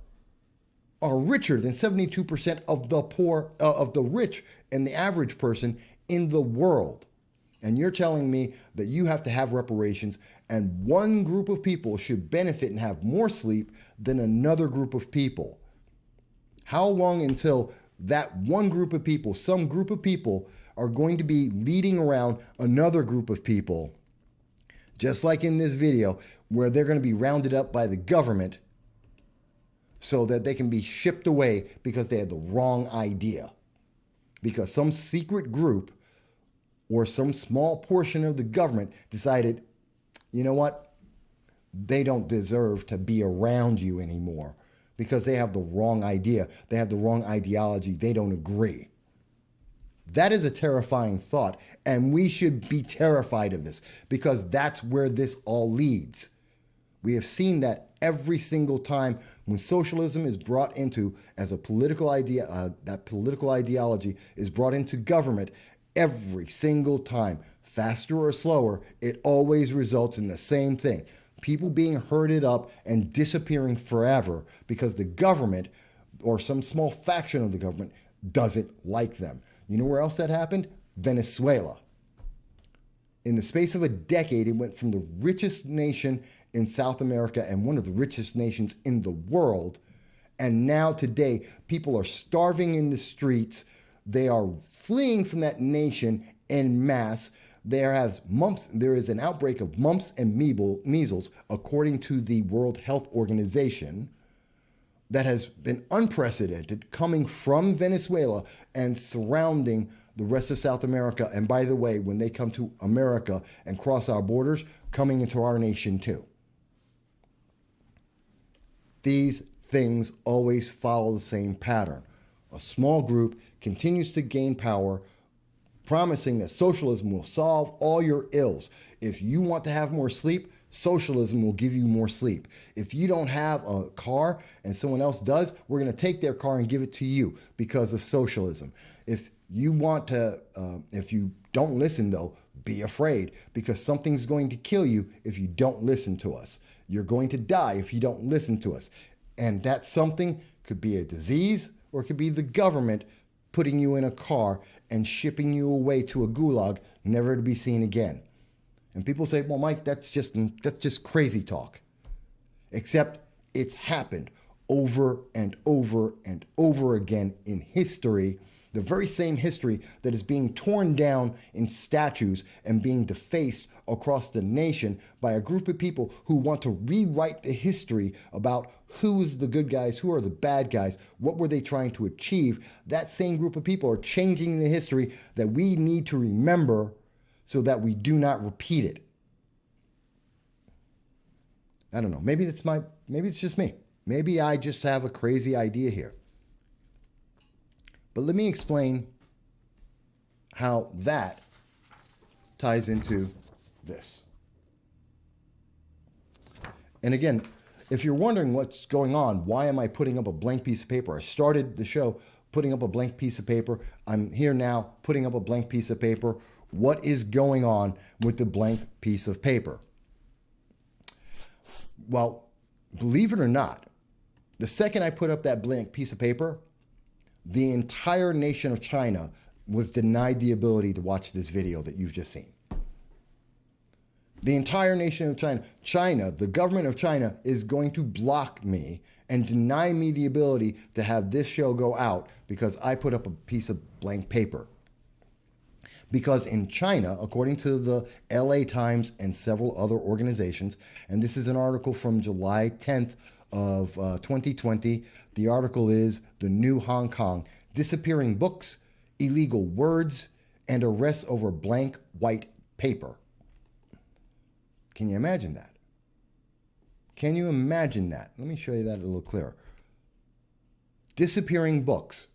are richer than 72% of the poor, of the rich and the average person in the world. And you're telling me that you have to have reparations and one group of people should benefit and have more sleep than another group of people. How long until that one group of people, some group of people, are going to be leading around another group of people, just like in this video, where they're going to be rounded up by the government so that they can be shipped away because they had the wrong idea? Because some secret group or some small portion of the government decided, you know what? They don't deserve to be around you anymore because they have the wrong idea. They have the wrong ideology. They don't agree. That is a terrifying thought, and we should be terrified of this because that's where this all leads. We have seen that every single time when socialism is brought into as a political idea, that political ideology is brought into government, every single time, faster or slower, it always results in the same thing. People being herded up and disappearing forever because the government or some small faction of the government doesn't like them. You know where else that happened? Venezuela. In the space of a decade, it went from the richest nation in South America and one of the richest nations in the world. And now today, people are starving in the streets. They are fleeing from that nation en masse. There is an outbreak of mumps and measles, according to the World Health Organization, that has been unprecedented, coming from Venezuela and surrounding the rest of South America. And by the way, when they come to America and cross our borders, coming into our nation too. These things always follow the same pattern. A small group continues to gain power, promising that socialism will solve all your ills. If you want to have more sleep, socialism will give you more sleep. If you don't have a car and someone else does, we're going to take their car and give it to you because of socialism. If you don't listen though, be afraid, because something's going to kill you if you don't listen to us. You're going to die if you don't listen to us. And that something could be a disease, or it could be the government putting you in a car and shipping you away to a gulag, never to be seen again. And people say, well, Mike, that's just crazy talk. Except it's happened over and over and over again in history, the very same history that is being torn down in statues and being defaced across the nation by a group of people who want to rewrite the history about who's the good guys, who are the bad guys, what were they trying to achieve. That same group of people are changing the history that we need to remember so that we do not repeat it. I don't know. Maybe it's just me. Maybe I just have a crazy idea here. But let me explain how that ties into this. And again, if you're wondering what's going on, why am I putting up a blank piece of paper? I started the show putting up a blank piece of paper. I'm here now putting up a blank piece of paper. What is going on with the blank piece of paper? Well, believe it or not, the second I put up that blank piece of paper, the entire nation of China was denied the ability to watch this video that you've just seen. The entire nation of China, the government of China, is going to block me and deny me the ability to have this show go out because I put up a piece of blank paper. Because in China, according to the LA Times and several other organizations, and this is an article from July 10th of 2020, the article is The New Hong Kong, Disappearing Books, Illegal Words, and Arrests Over Blank White Paper. Can you imagine that? Can you imagine that? Let me show you that a little clearer. Disappearing books,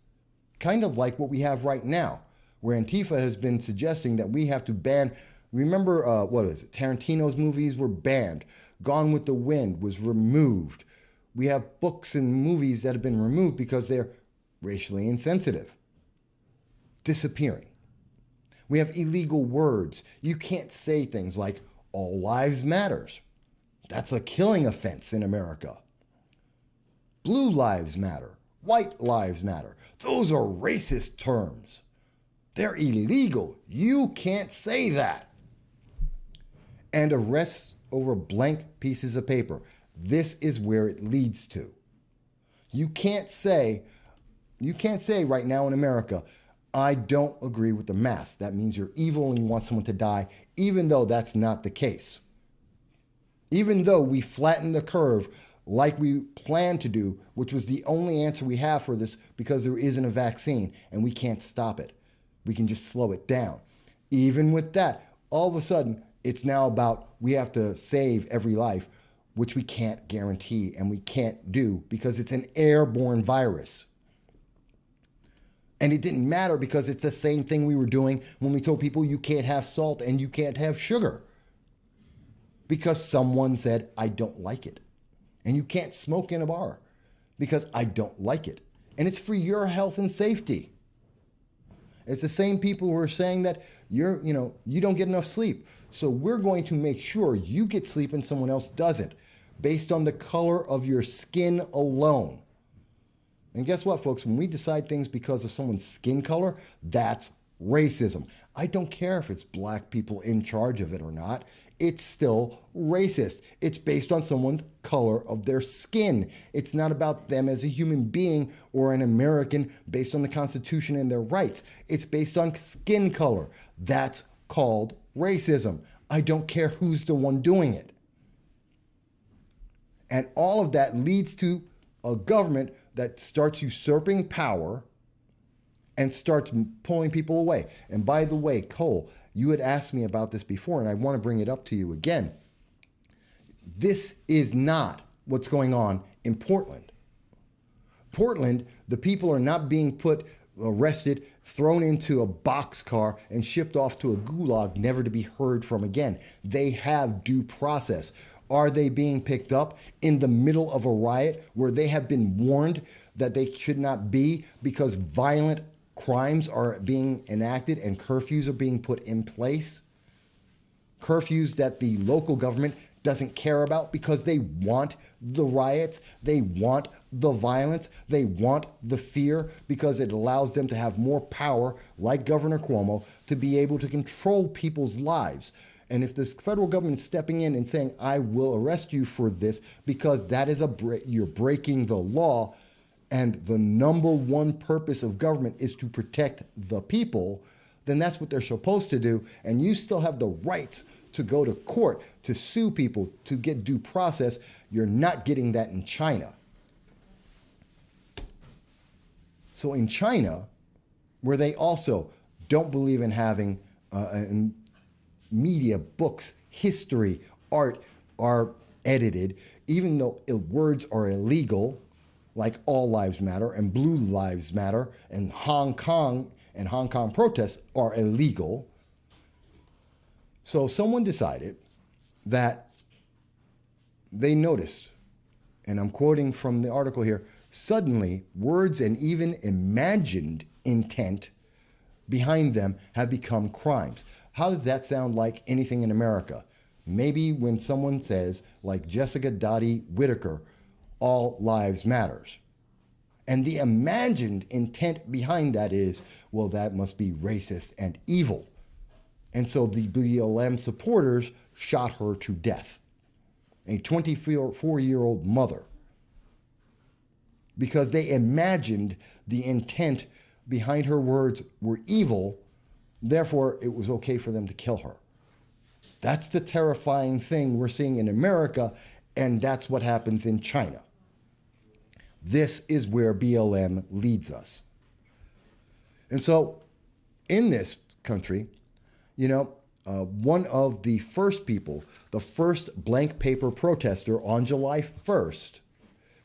kind of like what we have right now, where Antifa has been suggesting that we have to ban. Remember, Tarantino's movies were banned. Gone with the Wind was removed. We have books and movies that have been removed because they're racially insensitive. Disappearing. We have illegal words. You can't say things like, all lives matters. That's a killing offense in America. Blue lives matter. White lives matter. Those are racist terms. They're illegal. You can't say that. And arrests over blank pieces of paper. This is where it leads to. You can't say right now in America, I don't agree with the mask. That means you're evil and you want someone to die, even though that's not the case. Even though we flatten the curve like we planned to do, which was the only answer we have for this because there isn't a vaccine and we can't stop it. We can just slow it down. Even with that, all of a sudden, it's now about we have to save every life, which we can't guarantee and we can't do because it's an airborne virus. And it didn't matter because it's the same thing we were doing when we told people you can't have salt and you can't have sugar. Because someone said, I don't like it. And you can't smoke in a bar because I don't like it. And it's for your health and safety. It's the same people who are saying that you don't get enough sleep. So we're going to make sure you get sleep and someone else doesn't, based on the color of your skin alone. And guess what, folks? When we decide things because of someone's skin color, that's racism. I don't care if it's black people in charge of it or not. It's still racist. It's based on someone's color of their skin. It's not about them as a human being or an American based on the Constitution and their rights. It's based on skin color. That's called racism. I don't care who's the one doing it. And all of that leads to a government that starts usurping power and starts pulling people away. And by the way, Cole, you had asked me about this before, and I want to bring it up to you again. This is not what's going on in Portland. Portland, the people are not being arrested, thrown into a boxcar, and shipped off to a gulag, never to be heard from again. They have due process. Are they being picked up in the middle of a riot where they have been warned that they should not be because violent crimes are being enacted and curfews are being put in place? Curfews that the local government doesn't care about because they want the riots, they want the violence, they want the fear because it allows them to have more power, like Governor Cuomo, to be able to control people's lives. And if this federal government is stepping in and saying, I will arrest you for this because that is you're breaking the law, and the number one purpose of government is to protect the people, then that's what they're supposed to do. And you still have the right to go to court, to sue people, to get due process. You're not getting that in China. So in China, where they also don't believe in having media, books, history, art are edited, even though words are illegal, like All Lives Matter and Blue Lives Matter, and Hong Kong protests are illegal. So someone decided that they noticed, and I'm quoting from the article here, suddenly words and even imagined intent behind them have become crimes. How does that sound like anything in America? Maybe when someone says, like Jessica Dottie Whitaker, all lives matters. And the imagined intent behind that is, well, that must be racist and evil. And so the BLM supporters shot her to death, a 24-year-old mother, because they imagined the intent behind her words were evil, therefore it was okay for them to kill her. That's the terrifying thing we're seeing in America, and that's what happens in China. This is where BLM leads us. And so in this country, one of the first people, the first blank paper protester on July 1st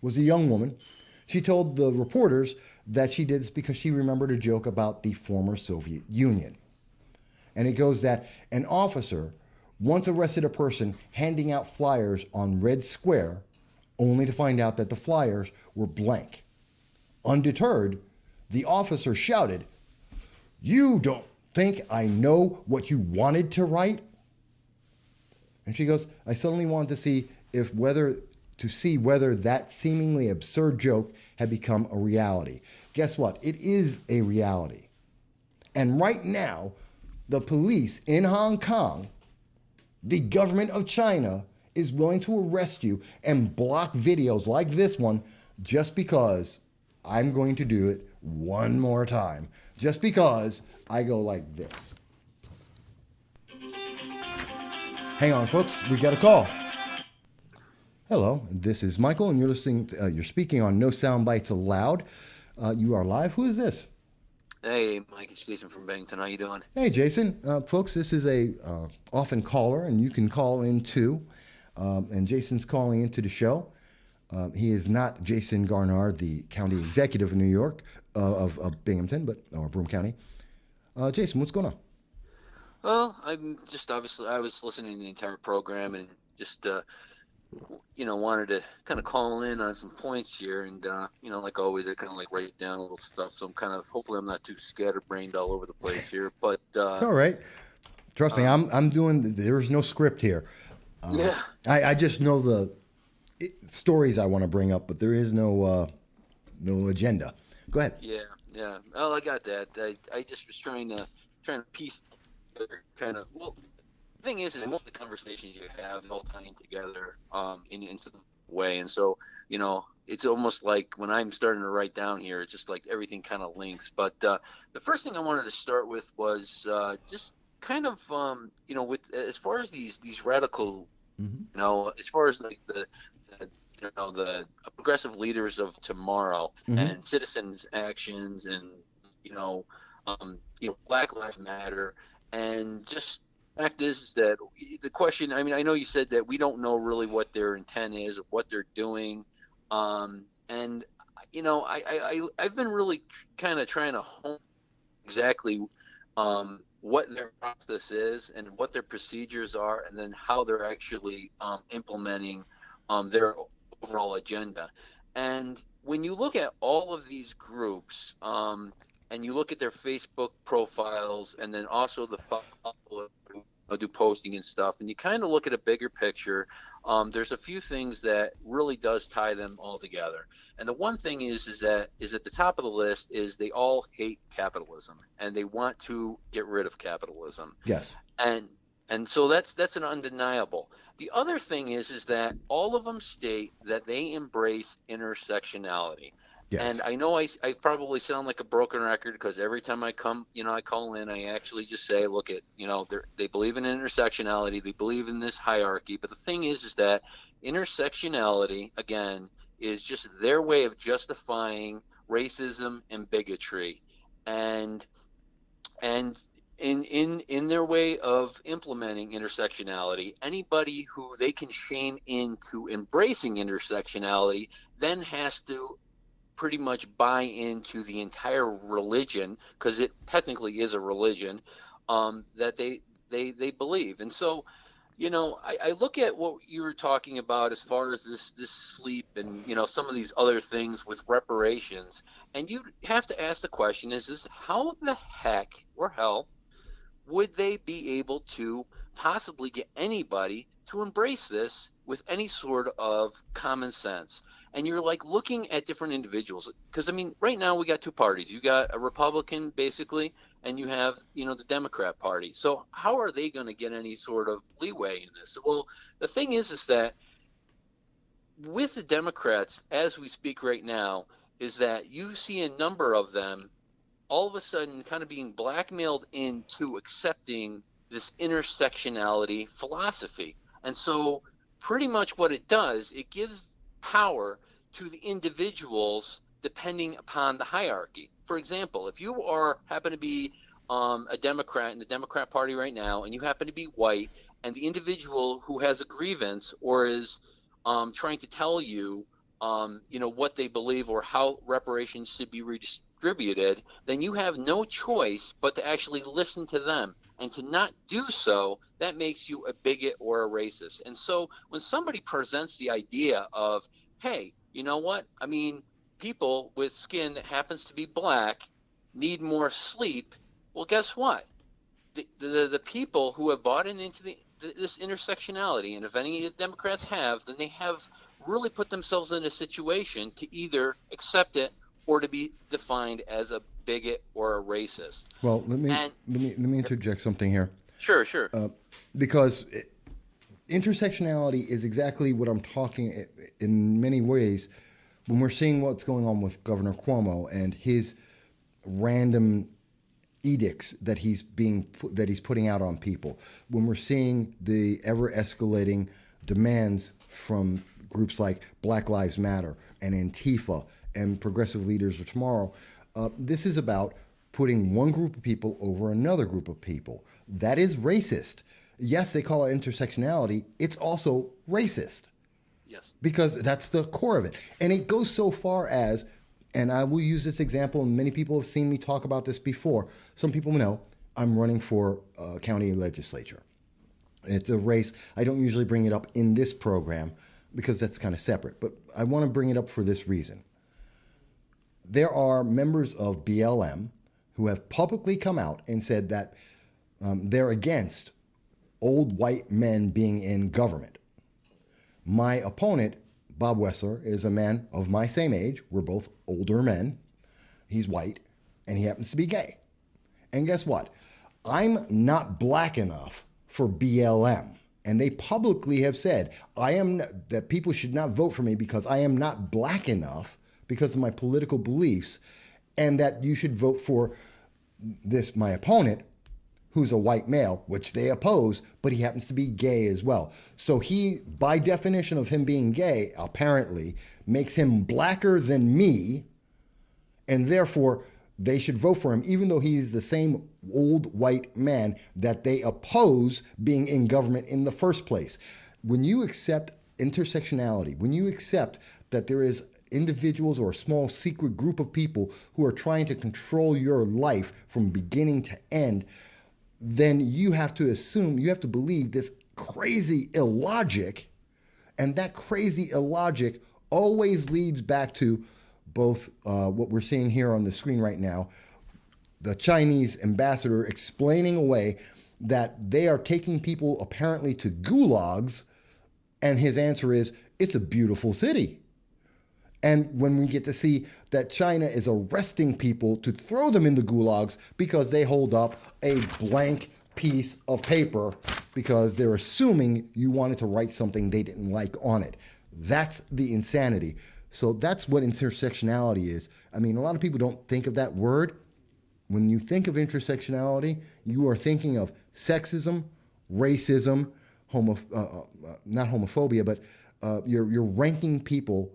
was a young woman. She told the reporters that she did this because she remembered a joke about the former Soviet Union. And it goes that an officer once arrested a person handing out flyers on Red Square, only to find out that the flyers were blank. Undeterred, the officer shouted, "You don't think I know what you wanted to write?" And she goes, "I suddenly wanted to see whether that seemingly absurd joke had become a reality." Guess what? It is a reality. And right now, the police in Hong Kong, the government of China, is willing to arrest you and block videos like this one just because I'm going to do it one more time. Just because I go like this. Hang on, folks. We got a call. Hello, this is Michael, and you're listening. You're speaking on No Soundbites Allowed. You are live. Who is this? Hey, Mike, it's Jason from Bennington. How you doing? Hey, Jason. Folks, this is a often caller, and you can call in too. And Jason's calling into the show. He is not Jason Garnard, the county executive of New York, of Binghamton, or Broome County. Jason, what's going on? Well, I'm just I was listening to the entire program and just wanted to kind of call in on some points here, and like always, I kind of like write down a little stuff. So hopefully I'm not too scatterbrained all over the place here. But it's all right. Trust me, I'm doing. There's no script here. Yeah. I just know the stories I want to bring up, but there is no agenda. Go ahead. Yeah. Oh, I got that. I just was trying to piece together kind of. Well, the thing is most of the conversations you have all tying together in some way, and so it's almost like when I'm starting to write down here, it's just like everything kind of links. But the first thing I wanted to start with was just kind of with as far as these radical, as far as like the progressive leaders of tomorrow and citizens actions and Black Lives Matter, and just fact is that the question, I mean, I know you said that we don't know really what their intent is or what they're doing, and I've been really kind of trying to hone exactly what their process is and what their procedures are, and then how they're actually implementing their overall agenda. And when you look at all of these groups, and you look at their Facebook profiles, and then also the follow do posting and stuff, and you kind of look at a bigger picture, there's a few things that really does tie them all together. And the one thing is at the top of the list is they all hate capitalism, and they want to get rid of capitalism. Yes. And so that's an undeniable. The other thing is that all of them state that they embrace intersectionality. Yes. And I know I probably sound like a broken record, because every time I call in, I actually just say, look at, they believe in intersectionality, they believe in this hierarchy. But the thing is that intersectionality, again, is just their way of justifying racism and bigotry. And in their way of implementing intersectionality, anybody who they can shame into embracing intersectionality then has to pretty much buy into the entire religion, because it technically is a religion, that they believe. And so, I look at what you were talking about as far as this sleep and, some of these other things with reparations. And you have to ask the question, is how the heck or hell would they be able to possibly get anybody to embrace this with any sort of common sense? And you're like looking at different individuals, because I mean, right now we got two parties. You got a Republican basically, and you have, the Democrat Party. So how are they going to get any sort of leeway in this? Well, the thing is that with the Democrats, as we speak right now, is that you see a number of them all of a sudden kind of being blackmailed into accepting this intersectionality philosophy. And so pretty much what it does, it gives power to the individuals depending upon the hierarchy. For example, if you happen to be a Democrat in the Democrat Party right now, and you happen to be white, and the individual who has a grievance or is trying to tell you, what they believe or how reparations should be redistributed, then you have no choice but to actually listen to them. And to not do so, that makes you a bigot or a racist. And so when somebody presents the idea of, hey, you know what? I mean, people with skin that happens to be black need more sleep. Well, guess what? The people who have bought into this intersectionality, and if any of the Democrats have, then they have really put themselves in a situation to either accept it or to be defined as a bigot or a racist. Well, let me interject something here. Sure. Because intersectionality is exactly what I'm talking in many ways when we're seeing what's going on with Governor Cuomo and his random edicts that he's putting out on people. When we're seeing the ever escalating demands from groups like Black Lives Matter and Antifa and progressive leaders of tomorrow. This is about putting one group of people over another group of people. That is racist. Yes, they call it intersectionality. It's also racist. Yes. Because that's the core of it. And it goes so far as, and I will use this example, and many people have seen me talk about this before. Some people know I'm running for county legislature. It's a race. I don't usually bring it up in this program because that's kind of separate. But I want to bring it up for this reason. There are members of BLM who have publicly come out and said that they're against old white men being in government. My opponent, Bob Wessler, is a man of my same age. We're both older men. He's white, and he happens to be gay. And guess what? I'm not black enough for BLM. And they publicly have said that people should not vote for me because I am not black enough because of my political beliefs, and that you should vote for my opponent, who's a white male, which they oppose, but he happens to be gay as well. So he, by definition of him being gay, apparently makes him blacker than me, and therefore they should vote for him, even though he's the same old white man that they oppose being in government in the first place. When you accept intersectionality, when you accept that there is individuals or a small secret group of people who are trying to control your life from beginning to end, then you have to assume, you have to believe this crazy illogic, and that crazy illogic always leads back to both what we're seeing here on the screen right now, the Chinese ambassador explaining away that they are taking people apparently to gulags, and his answer is, it's a beautiful city. And when we get to see that China is arresting people to throw them in the gulags because they hold up a blank piece of paper because they're assuming you wanted to write something they didn't like on it. That's the insanity. So that's what intersectionality is. I mean, a lot of people don't think of that word. When you think of intersectionality, you are thinking of sexism, racism, not homophobia, but you're ranking people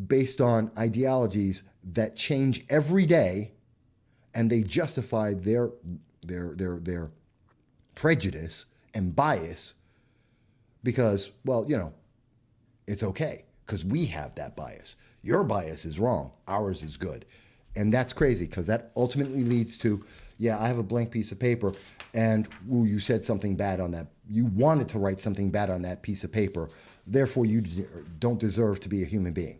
based on ideologies that change every day, and they justify their prejudice and bias because, well, you know, it's okay because we have that bias. Your bias is wrong. Ours is good. And that's crazy because that ultimately leads to, yeah, I have a blank piece of paper and ooh, you said something bad on that. You wanted to write something bad on that piece of paper. Therefore, you don't deserve to be a human being.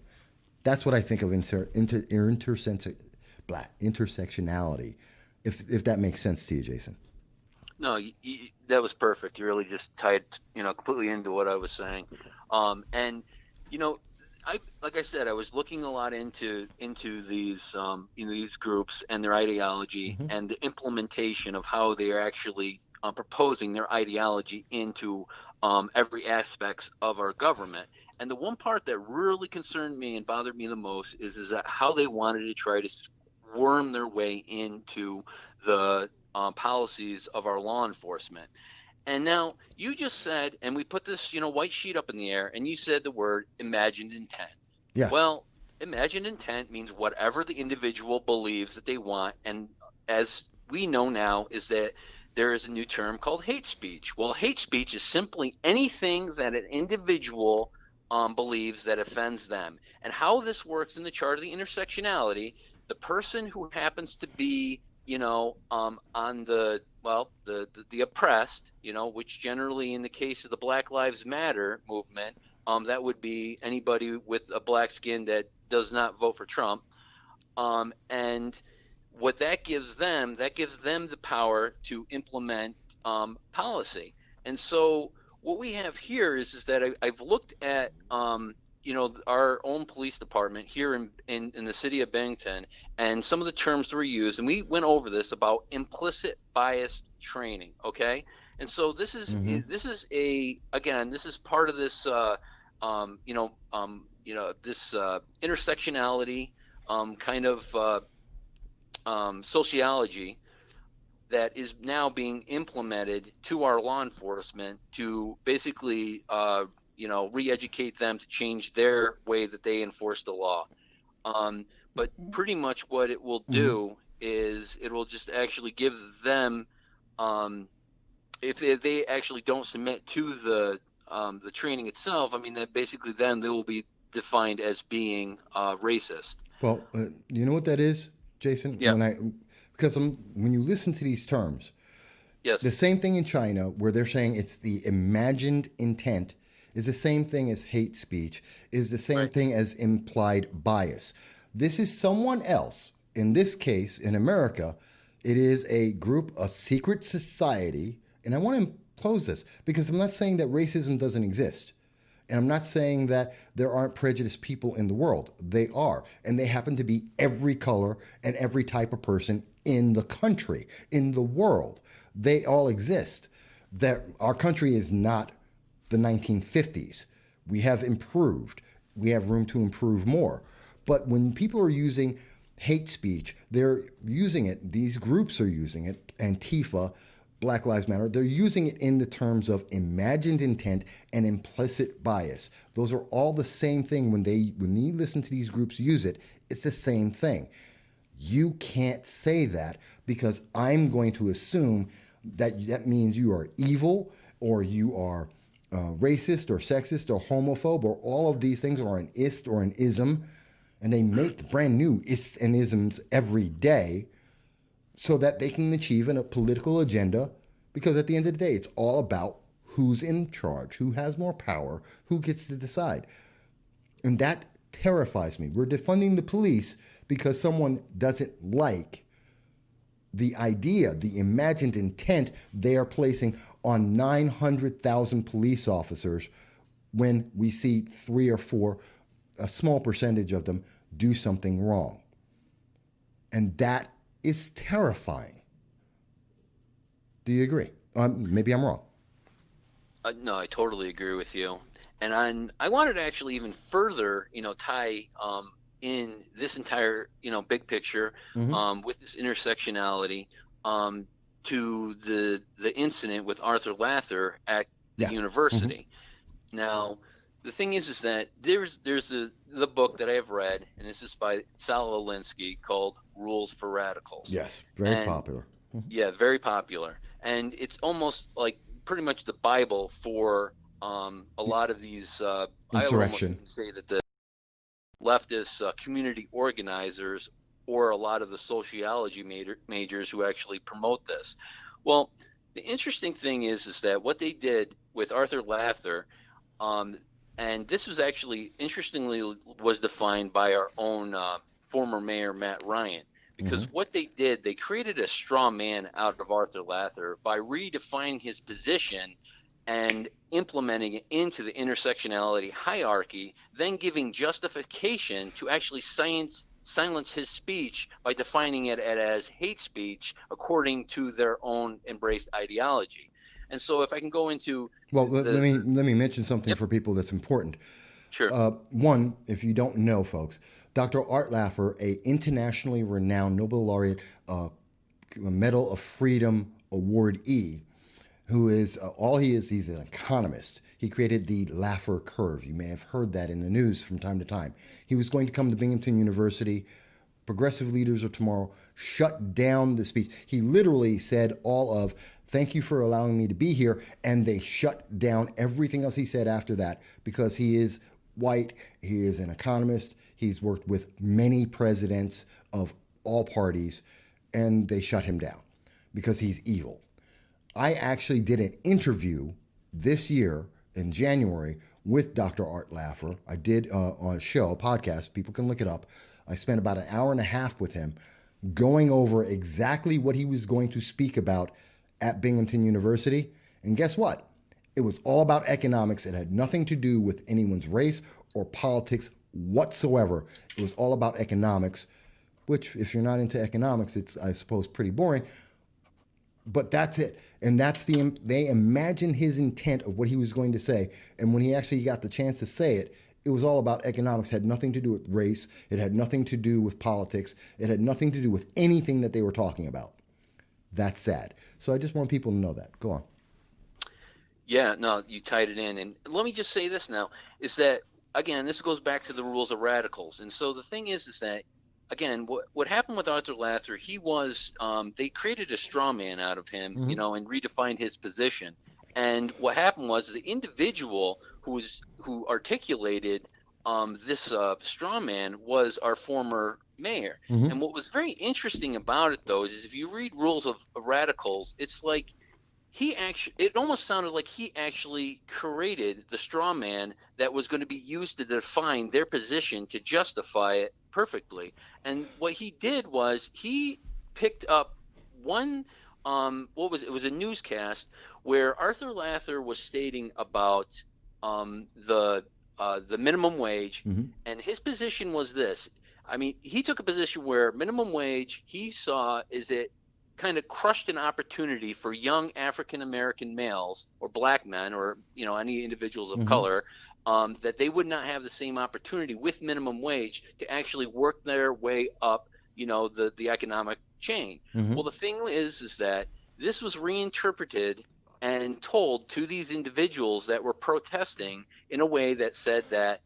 That's what I think of intersectionality, if that makes sense to you, Jason. No, that was perfect. You really just tied, completely into what I was saying. And, like I said, I was looking a lot into these, these groups and their ideology and the implementation of how they are actually proposing their ideology into every aspects of our government. And the one part that really concerned me and bothered me the most is that how they wanted to try to worm their way into the policies of our law enforcement. And now you just said, and we put this, white sheet up in the air, and you said the word imagined intent. Yes. Well, imagined intent means whatever the individual believes that they want. And as we know now is that there is a new term called hate speech. Well, hate speech is simply anything that an individual believes that offends them. And how this works in the chart of the intersectionality, the person who happens to be, on the oppressed, which generally in the case of the Black Lives Matter movement, that would be anybody with a black skin that does not vote for Trump. And what that gives them the power to implement policy. And so what we have here is that I've looked at our own police department here in the city of Bennington, and some of the terms that were used, and we went over this about implicit bias training. Okay, and so this is this is part of this this intersectionality kind of sociology that is now being implemented to our law enforcement to basically re-educate them to change their way that they enforce the law. But pretty much what it will do is it will just actually give them, if they actually don't submit to the training itself, I mean, that basically then they will be defined as being racist. Well, you know what that is, Jason? Yeah. When you listen to these terms, yes, the same thing in China where they're saying it's the imagined intent is the same thing as hate speech, is the same thing as implied bias. This is someone else. In this case, in America, it is a group, a secret society. And I want to close this because I'm not saying that racism doesn't exist. And I'm not saying that there aren't prejudiced people in the world. They are. And they happen to be every color and every type of person in the country, in the world. They all exist. That our country is not the 1950s. We have improved. We have room to improve more. But when people are using hate speech, they're using it, these groups are using it, Antifa, Black Lives Matter, they're using it in the terms of imagined intent and implicit bias. Those are all the same thing. When you listen to these groups use it, it's the same thing. You can't say that because I'm going to assume that means you are evil or you are racist or sexist or homophobe or all of these things, or an ist or an ism. And they make brand new ists and isms every day so that they can achieve a political agenda, because at the end of the day, it's all about who's in charge, who has more power, who gets to decide. And that terrifies me. We're defunding the police because someone doesn't like the idea, the imagined intent they are placing on 900,000 police officers when we see 3 or 4, a small percentage of them, do something wrong. And that is terrifying. Do you agree? Maybe I'm wrong. No, I totally agree with you. And I wanted to actually even further, tie in this entire, big picture with this intersectionality to the incident with Arthur Lather at the university. Now, the thing is that there's the book that I have read, and this is by Sal Alinsky, called Rules for Radicals. Yes, very popular. Yeah, very popular. And it's almost like pretty much the Bible for a lot of these, I would almost say that the leftist community organizers, or a lot of the sociology majors who actually promote this. Well, the interesting thing is that what they did with Arthur Lather, and this was actually, interestingly, was defined by our own former mayor, Matt Ryan, because what they did, they created a straw man out of Arthur Lather by redefining his position and implementing it into the intersectionality hierarchy, then giving justification to actually silence his speech by defining it as hate speech according to their own embraced ideology. And so if I can go into let me mention something for people that's important. Sure. One, if you don't know, folks, Dr. Art Laffer, a internationally renowned Nobel laureate, Medal of Freedom awardee, who is he's an economist. He created the Laffer curve. You may have heard that in the news from time to time. He was going to come to Binghamton University. Progressive leaders of tomorrow shut down the speech. He literally said all of, "Thank you for allowing me to be here," and they shut down everything else he said after that, because he is white, he is an economist, he's worked with many presidents of all parties, and they shut him down because he's evil. I actually did an interview this year in January with Dr. Art Laffer. I did on a show, a podcast, people can look it up. I spent about an hour and a half with him going over exactly what he was going to speak about at Binghamton University. And guess what? It was all about economics. It had nothing to do with anyone's race or politics whatsoever. It was all about economics, which, if you're not into economics, it's, I suppose, pretty boring. But that's it. And they imagined his intent of what he was going to say. And when he actually got the chance to say it, it was all about economics. It had nothing to do with race. It had nothing to do with politics. It had nothing to do with anything that they were talking about. That's sad. So I just want people to know that. Go on. Yeah, no, you tied it in. And let me just say this now, is that, again, this goes back to the rules of radicals. And so the thing is that, again, what happened with Arthur Lather, he was, they created a straw man out of him, and redefined his position. And what happened was the individual who articulated this straw man was our former mayor. And what was very interesting about it, though, is if you read Rules of Radicals, it's like it almost sounded like he actually created the straw man that was going to be used to define their position to justify it perfectly. And what he did was he picked up one it was a newscast where Arthur Lather was stating about the minimum wage, and his position was this. I mean, he took a position where minimum wage, he saw, is it kind of crushed an opportunity for young African American males or black men or any individuals of color, that they would not have the same opportunity with minimum wage to actually work their way up the economic chain. Well, the thing is that this was reinterpreted and told to these individuals that were protesting in a way that said that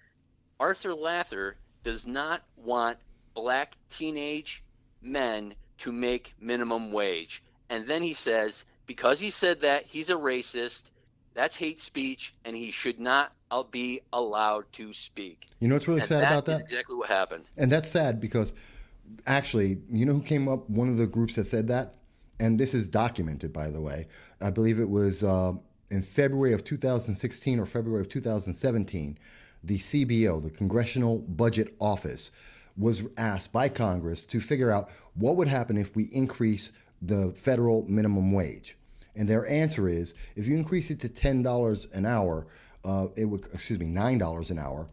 Arthur Lather does not want black teenage men to make minimum wage. And then he says, because he said that, he's a racist, that's hate speech, and he should not be allowed to speak. You know what's really sad about that? That's exactly what happened. And that's sad because actually, you know who came up, one of the groups that said that? And this is documented, by the way. I believe it was in February of 2016 or February of 2017, the CBO, the Congressional Budget Office, was asked by Congress to figure out what would happen if we increase the federal minimum wage. And their answer is, if you increase it to $10 an hour, $9 an hour,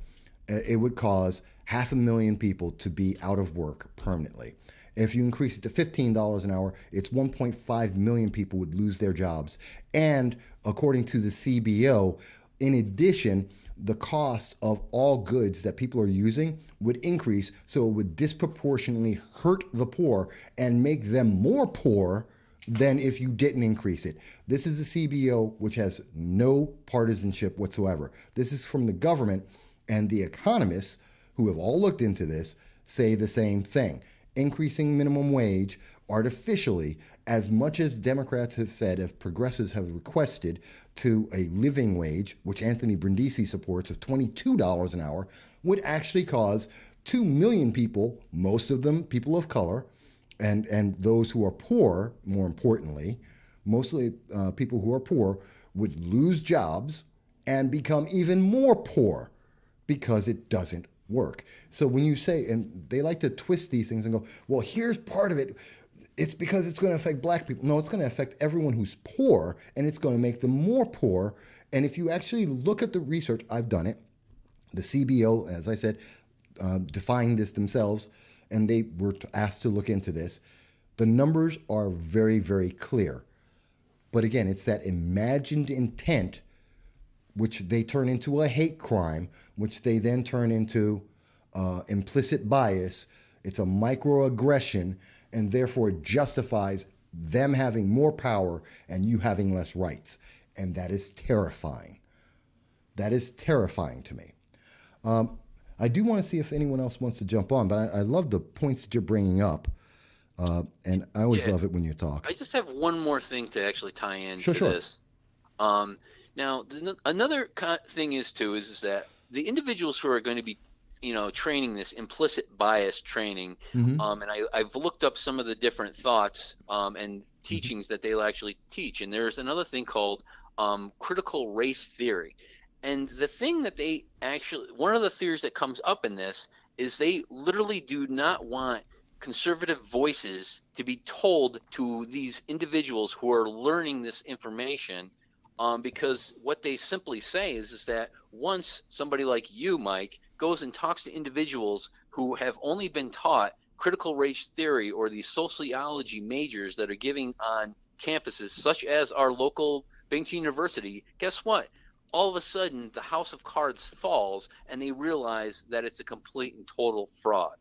it would cause 500,000 people to be out of work permanently. If you increase it to $15 an hour, it's 1.5 million people would lose their jobs. And according to the CBO, in addition, the cost of all goods that people are using would increase, so it would disproportionately hurt the poor and make them more poor than if you didn't increase it. This is the CBO, which has no partisanship whatsoever. This is from the government, and the economists who have all looked into this say the same thing. Increasing minimum wage artificially, as much as Democrats have said, if progressives have requested, to a living wage, which Anthony Brindisi supports, of $22 an hour, would actually cause 2 million people, most of them people of color, and those who are poor, more importantly, mostly people who are poor, would lose jobs and become even more poor because it doesn't work. So when you say, and they like to twist these things and go, well, here's part of it. It's because it's going to affect black people. No, it's going to affect everyone who's poor, and it's going to make them more poor. And if you actually look at the research, I've done it. The CBO, as I said, defined this themselves, and they were asked to look into this. The numbers are very, very clear. But again, it's that imagined intent, which they turn into a hate crime, which they then turn into implicit bias. It's a microaggression, and therefore it justifies them having more power and you having less rights. And that is terrifying. That is terrifying to me. I do want to see if anyone else wants to jump on, but I love the points that you're bringing up. And I always love it when you talk. I just have one more thing to actually tie in to this. Now, another thing is that the individuals who are going to be, training this implicit bias training, and I've looked up some of the different thoughts and teachings that they'll actually teach. And there's another thing called critical race theory. And the thing that one of the theories that comes up in this is they literally do not want conservative voices to be told to these individuals who are learning this information, because what they simply say is that once somebody like you, Mike, goes and talks to individuals who have only been taught critical race theory or these sociology majors that are giving on campuses such as our local Binghamton University, guess what? All of a sudden, the house of cards falls, and they realize that it's a complete and total fraud.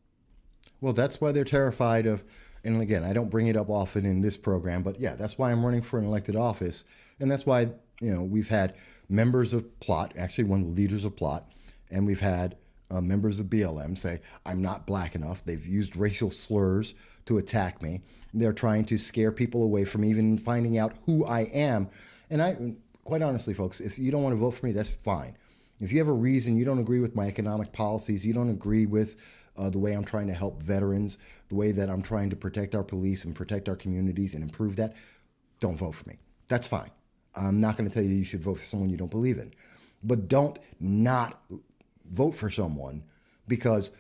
Well, that's why they're terrified of, and again, I don't bring it up often in this program, but yeah, that's why I'm running for an elected office. And that's why, we've had members of Plot, actually one of the leaders of Plot, and we've had members of BLM say, I'm not black enough. They've used racial slurs to attack me. They're trying to scare people away from even finding out who I am. And quite honestly, folks, if you don't want to vote for me, that's fine. If you have a reason, you don't agree with my economic policies, you don't agree with the way I'm trying to help veterans, the way that I'm trying to protect our police and protect our communities and improve that, don't vote for me. That's fine. I'm not going to tell you should vote for someone you don't believe in. But don't not vote for someone because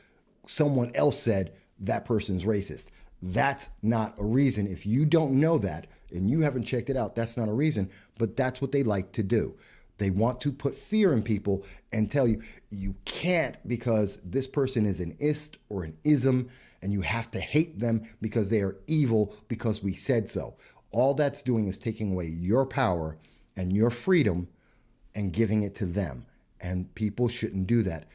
someone else said that person's racist. That's not a reason. If you don't know that and you haven't checked it out, that's not a reason. But that's what they like to do. They want to put fear in people and tell you, you can't because this person is an ist or an ism, and you have to hate them because they are evil because we said so. All that's doing is taking away your power and your freedom and giving it to them. And people shouldn't do that,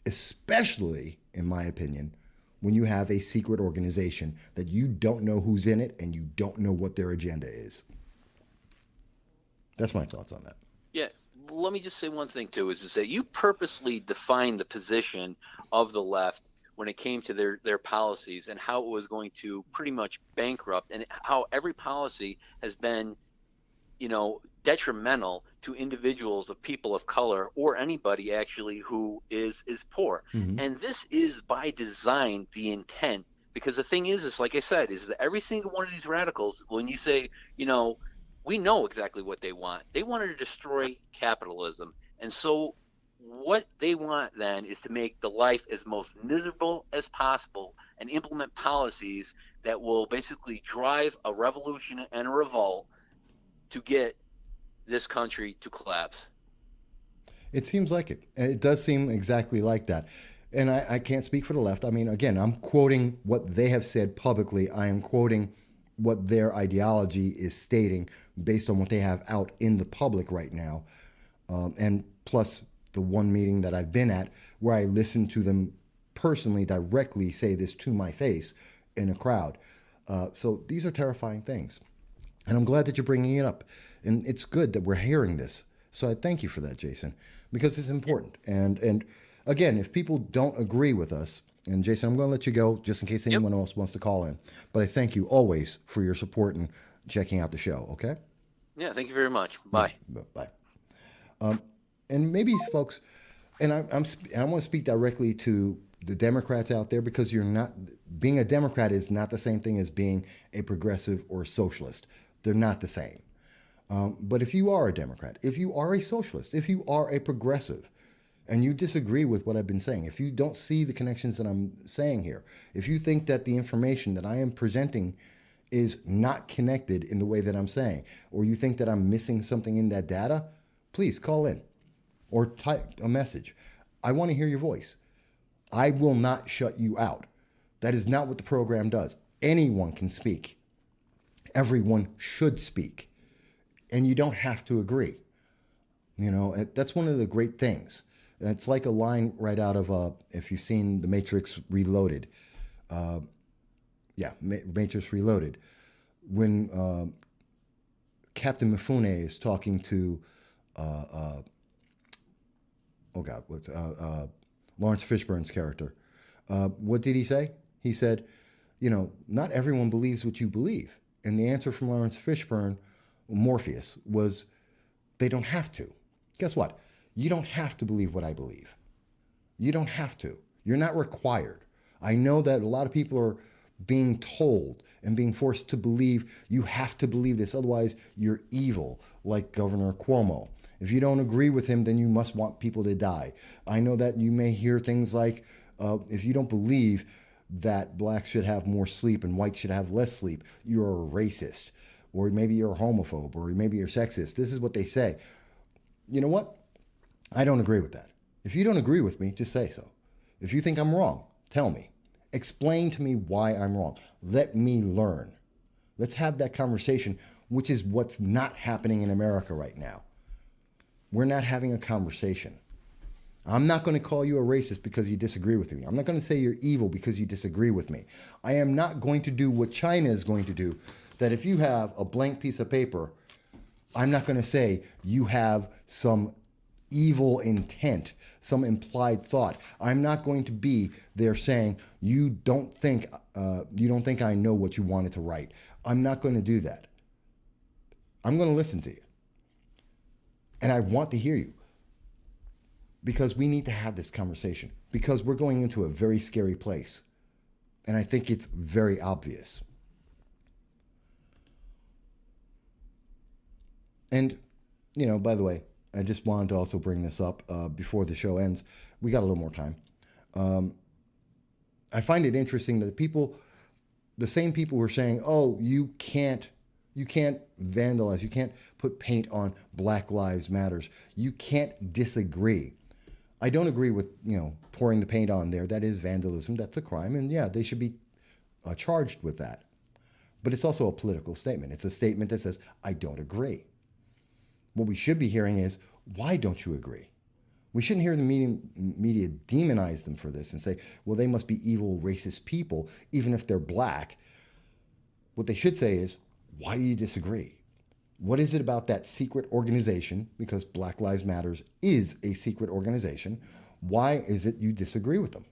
especially, in my opinion, when you have a secret organization that you don't know who's in it and you don't know what their agenda is. That's my thoughts on that. Yeah, let me just say one thing too, is that you purposely defined the position of the left when it came to their policies and how it was going to pretty much bankrupt, and how every policy has been, detrimental to individuals of people of color or anybody actually who is poor. Mm-hmm. And this is by design the intent, because the thing is like I said, is that every single one of these radicals, when you say, we know exactly what they want. They wanted to destroy capitalism. And so what they want then is to make the life as most miserable as possible and implement policies that will basically drive a revolution and a revolt to get this country to collapse. It seems like it. It does seem exactly like that. And I can't speak for the left. I mean, again, I'm quoting what they have said publicly. I am quoting what their ideology is stating based on what they have out in the public right now. And plus the one meeting that I've been at where I listened to them personally directly say this to my face in a crowd. So these are terrifying things. And I'm glad that you're bringing it up. And it's good that we're hearing this. So I thank you for that, Jason, because it's important. And again, if people don't agree with us, and Jason, I'm going to let you go just in case anyone else wants to call in. But I thank you always for your support and checking out the show, okay? Yeah, thank you very much. Bye. Yeah, bye. And maybe, folks, and I want to speak directly to the Democrats out there, because being a Democrat is not the same thing as being a progressive or a socialist. They're not the same. But if you are a Democrat, if you are a socialist, if you are a progressive, and you disagree with what I've been saying, if you don't see the connections that I'm saying here, if you think that the information that I am presenting is not connected in the way that I'm saying, or you think that I'm missing something in that data, please call in or type a message. I want to hear your voice. I will not shut you out. That is not what the program does. Anyone can speak. Everyone should speak. And you don't have to agree. That's one of the great things. It's like a line right out of, if you've seen The Matrix Reloaded. Matrix Reloaded. When Captain Mifune is talking to, Lawrence Fishburne's character. What did he say? He said, not everyone believes what you believe. And the answer from Lawrence Fishburne, Morpheus, was they don't have to. Guess what? You don't have to believe what I believe. You don't have to. You're not required. I know that a lot of people are being told and being forced to believe you have to believe this, otherwise you're evil, like Governor Cuomo. If you don't agree with him, then you must want people to die. I know that you may hear things like, if you don't believe that blacks should have more sleep and whites should have less sleep, you're a racist, or maybe you're a homophobe, or maybe you're sexist. This is what they say. You know what? I don't agree with that. If you don't agree with me, just say so. If you think I'm wrong, tell me. Explain to me why I'm wrong. Let me learn. Let's have that conversation, which is what's not happening in America right now. We're not having a conversation. I'm not going to call you a racist because you disagree with me. I'm not going to say you're evil because you disagree with me. I am not going to do what China is going to do, that if you have a blank piece of paper, I'm not going to say you have some evil intent, some implied thought. I'm not going to be there saying you don't think I know what you wanted to write. I'm not going to do that. I'm going to listen to you, and I want to hear you, because we need to have this conversation, because we're going into a very scary place, and I think it's very obvious. And by the way, I just wanted to also bring this up before the show ends. We got a little more time. I find it interesting that the same people who are saying, "Oh, you can't vandalize, you can't put paint on Black Lives Matters, you can't disagree." I don't agree with pouring the paint on there. That is vandalism. That's a crime, and yeah, they should be charged with that. But it's also a political statement. It's a statement that says, "I don't agree." What we should be hearing is, why don't you agree? We shouldn't hear the media demonize them for this and say, well, they must be evil, racist people, even if they're black. What they should say is, why do you disagree? What is it about that secret organization? Because Black Lives Matters is a secret organization. Why is it you disagree with them?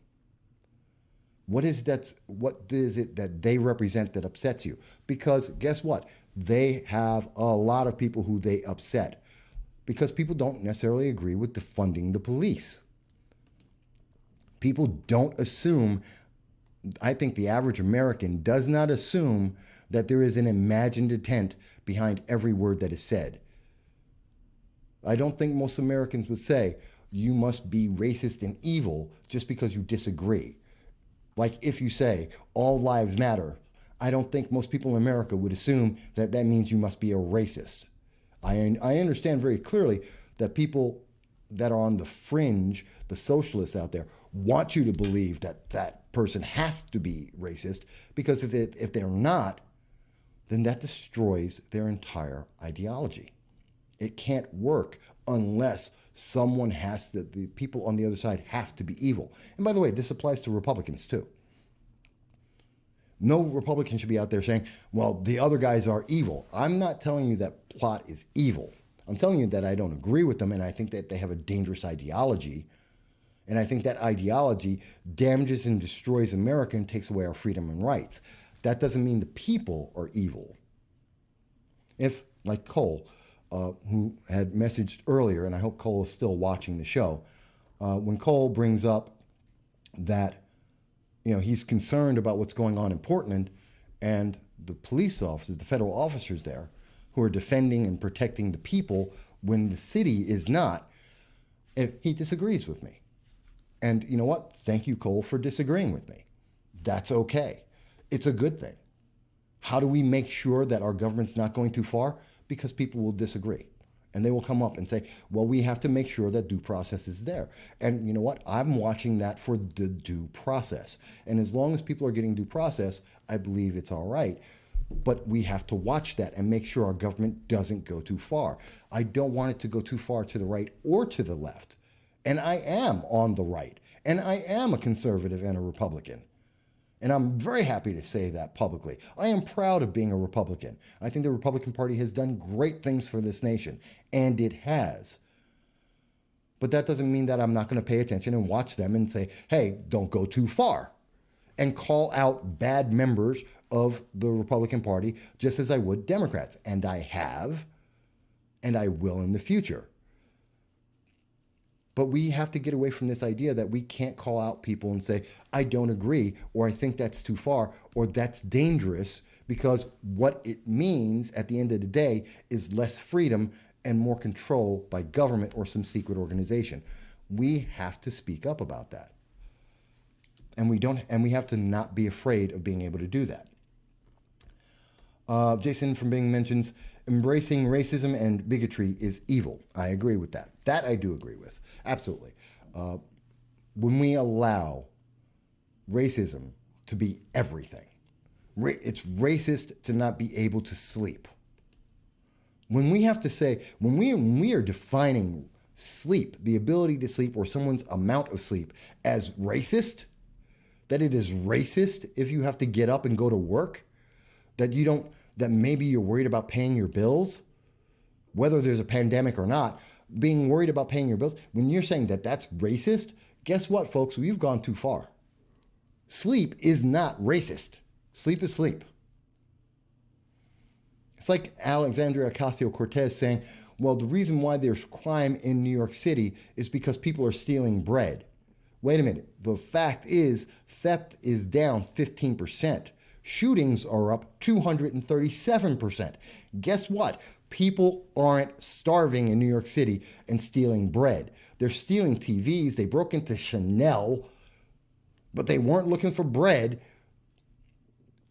What is it that they represent that upsets you? Because guess what? They have a lot of people who they upset because people don't necessarily agree with defunding the police. People don't assume, I think the average American does not assume that there is an imagined intent behind every word that is said. I don't think most Americans would say you must be racist and evil just because you disagree. Like if you say all lives matter, I don't think most people in America would assume that that means you must be a racist. I understand very clearly that people that are on the fringe, the socialists out there, want you to believe that that person has to be racist, because if they're not, then that destroys their entire ideology. It can't work unless someone has to, the people on the other side have to be evil. And by the way, this applies to Republicans too. No Republican should be out there saying, well, the other guys are evil. I'm not telling you that plot is evil. I'm telling you that I don't agree with them, and I think that they have a dangerous ideology. And I think that ideology damages and destroys America and takes away our freedom and rights. That doesn't mean the people are evil. If, like Cole, who had messaged earlier, and I hope Cole is still watching the show, when Cole brings up that, he's concerned about what's going on in Portland, and the police officers, the federal officers there, who are defending and protecting the people when the city is not, he disagrees with me. And you know what? Thank you, Cole, for disagreeing with me. That's okay. It's a good thing. How do we make sure that our government's not going too far? Because people will disagree. And they will come up and say, well, we have to make sure that due process is there. And you know what? I'm watching that for the due process. And as long as people are getting due process, I believe it's all right. But we have to watch that and make sure our government doesn't go too far. I don't want it to go too far to the right or to the left. And I am on the right. And I am a conservative and a Republican. And I'm very happy to say that publicly. I am proud of being a Republican. I think the Republican Party has done great things for this nation, and it has. But that doesn't mean that I'm not going to pay attention and watch them and say, hey, don't go too far, and call out bad members of the Republican Party just as I would Democrats. And I have, and I will in the future. But we have to get away from this idea that we can't call out people and say, I don't agree, or I think that's too far, or that's dangerous, because what it means at the end of the day is less freedom and more control by government or some secret organization. We have to speak up about that. And we have to not be afraid of being able to do that. Jason from Bing mentions, embracing racism and bigotry is evil. I agree with that. That I do agree with. Absolutely. When we allow racism to be everything, it's racist to not be able to sleep. When we have to say, when we are defining sleep, the ability to sleep or someone's amount of sleep as racist, that it is racist if you have to get up and go to work, that maybe you're worried about paying your bills, whether there's a pandemic or not, being worried about paying your bills, when you're saying that that's racist, guess what, folks? We've gone too far. Sleep is not racist. Sleep is sleep. It's like Alexandria Ocasio-Cortez saying, well, the reason why there's crime in New York City is because people are stealing bread. Wait a minute. The fact is, theft is down 15%. Shootings are up 237%. Guess what? People aren't starving in New York City and stealing bread. They're stealing TVs. They broke into Chanel, but they weren't looking for bread.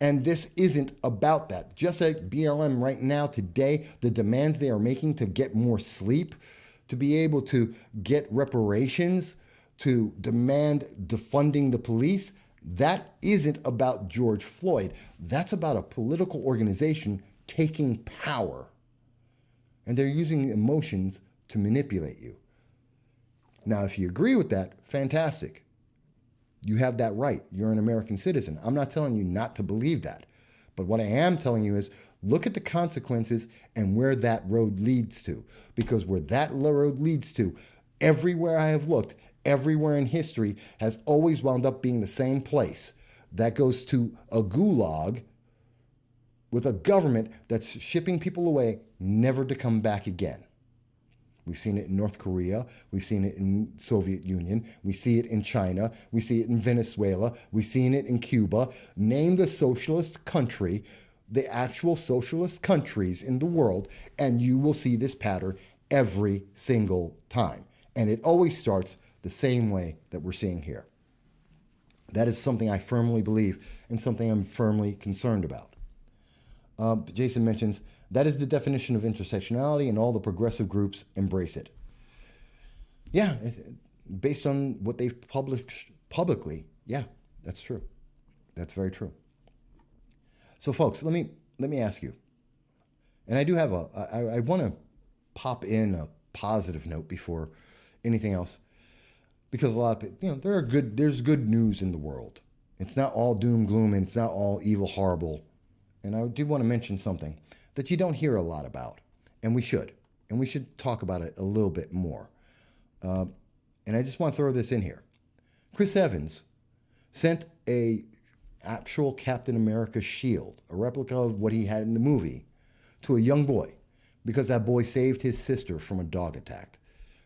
And this isn't about that. Just like BLM right now, today, the demands they are making to get more sleep, to be able to get reparations, to demand defunding the police, that isn't about George Floyd. That's about a political organization taking power. And they're using emotions to manipulate you. Now, if you agree with that, fantastic. You have that right. You're an American citizen. I'm not telling you not to believe that. But what I am telling you is Look at the consequences and where that road leads to. Because where that road leads to, everywhere I have looked, everywhere in history has always wound up being the same place. That goes to a gulag with a government that's shipping people away, never to come back again. We've seen it in North Korea. We've seen it in Soviet Union. We see it in China. We see it in Venezuela. We've seen it in Cuba. Name the socialist country, the actual socialist countries in the world, and you will see this pattern every single time. And it always starts the same way that we're seeing here. That is something I firmly believe and something I'm firmly concerned about. Jason mentions, that is the definition of intersectionality, and all the progressive groups embrace it. Yeah, based on what they've published publicly, yeah, that's true. That's very true. So, folks, let me ask you, and I do have I want to pop in a positive note before anything else, because a lot of people, there's good news in the world. It's not all doom gloom, and it's not all evil horrible. And I do want to mention something that you don't hear a lot about, and we should talk about it a little bit more. And I just want to throw this in here. Chris Evans sent a actual Captain America shield, a replica of what he had in the movie, to a young boy because that boy saved his sister from a dog attack.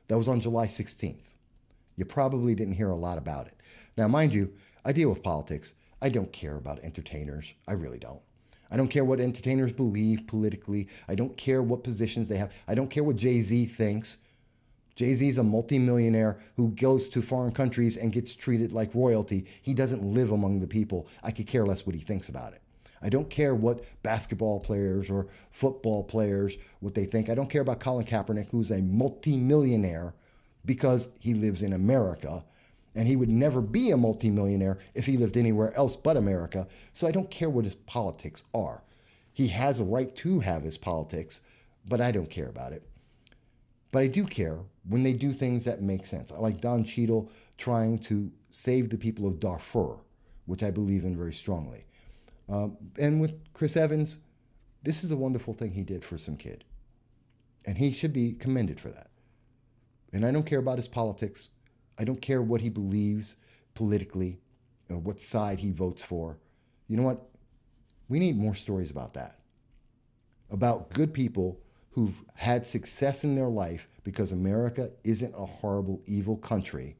That was on July 16th. You probably didn't hear a lot about it. Now, mind you, I deal with politics. I don't care about entertainers. I really don't. I don't care what entertainers believe politically. I don't care what positions they have. I don't care what Jay-Z thinks. Jay-Z's a multimillionaire who goes to foreign countries and gets treated like royalty. He doesn't live among the people. I could care less what he thinks about it. I don't care what basketball players or football players, what they think. I don't care about Colin Kaepernick, who's a multimillionaire because he lives in America. And he would never be a multimillionaire if he lived anywhere else but America. So I don't care what his politics are. He has a right to have his politics, but I don't care about it. But I do care when they do things that make sense. I like Don Cheadle trying to save the people of Darfur, which I believe in very strongly. And with Chris Evans, this is a wonderful thing he did for some kid. And he should be commended for that. And I don't care about his politics. I don't care what he believes politically or what side he votes for. You know what? We need more stories about that. About good people who've had success in their life because America isn't a horrible, evil country.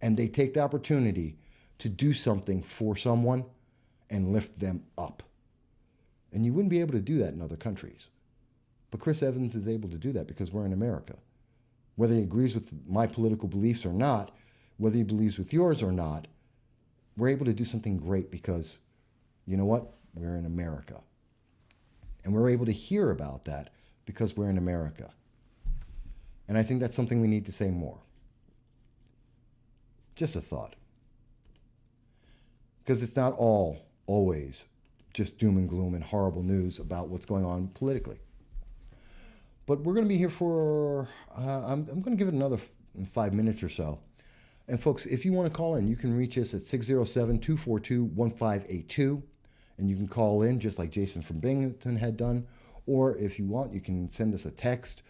And they take the opportunity to do something for someone and lift them up. And you wouldn't be able to do that in other countries. But Chris Evans is able to do that because we're in America. Whether he agrees with my political beliefs or not, whether he believes with yours or not, we're able to do something great because, you know what? We're in America. And we're able to hear about that because we're in America. And I think that's something we need to say more. Just a thought. Because it's not always just doom and gloom and horrible news about what's going on politically. But we're going to be here for, I'm going to give it another 5 minutes or so. And folks, if you want to call in, you can reach us at 607-242-1582. And you can call in just like Jason from Binghamton had done. Or if you want, you can send us a text.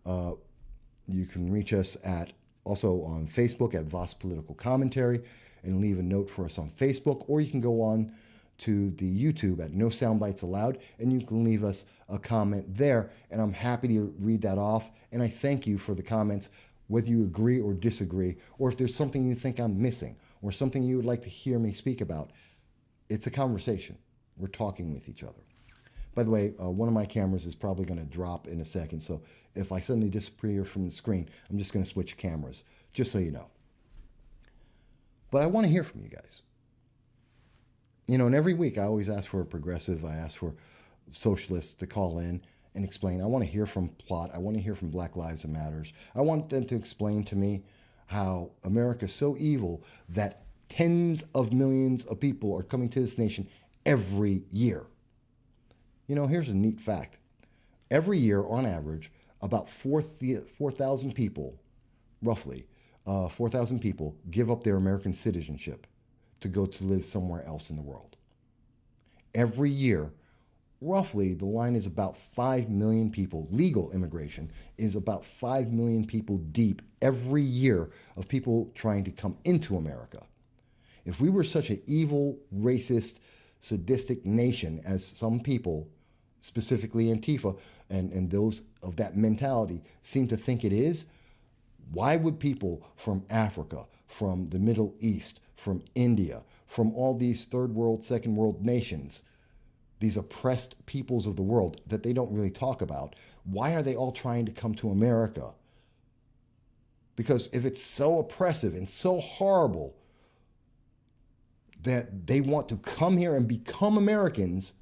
You can reach us at also on Facebook at Voss Political Commentary and leave a note for us on Facebook. Or you can go on to the YouTube at No Soundbites Allowed, and you can leave us a comment there, and I'm happy to read that off. And I thank you for the comments, whether you agree or disagree, or if there's something you think I'm missing, or something you would like to hear me speak about. It's a conversation. We're talking with each other. By the way, one of my cameras is probably going to drop in a second, so if I suddenly disappear from the screen, I'm just going to switch cameras, just so you know. But I want to hear from you guys. You know, and every week I always ask for a progressive, I ask for socialists to call in and explain. I want to hear from Plot. I want to hear from Black Lives Matters. I want them to explain to me how America's so evil that tens of millions of people are coming to this nation every year. You know, here's a neat fact. Every year, on average, about 4,000 people, roughly, 4,000 people give up their American citizenship to go to live somewhere else in the world. Every year, roughly the line is about 5 million people. Legal immigration is about 5 million people deep every year of people trying to come into America. If we were such an evil, racist, sadistic nation as some people, specifically Antifa and those of that mentality, seem to think it is, why would people from Africa, from the Middle East, from India, from all these third world, second world nations, these oppressed peoples of the world that they don't really talk about, why are they all trying to come to America? Because if it's so oppressive and so horrible that they want to come here and become Americans,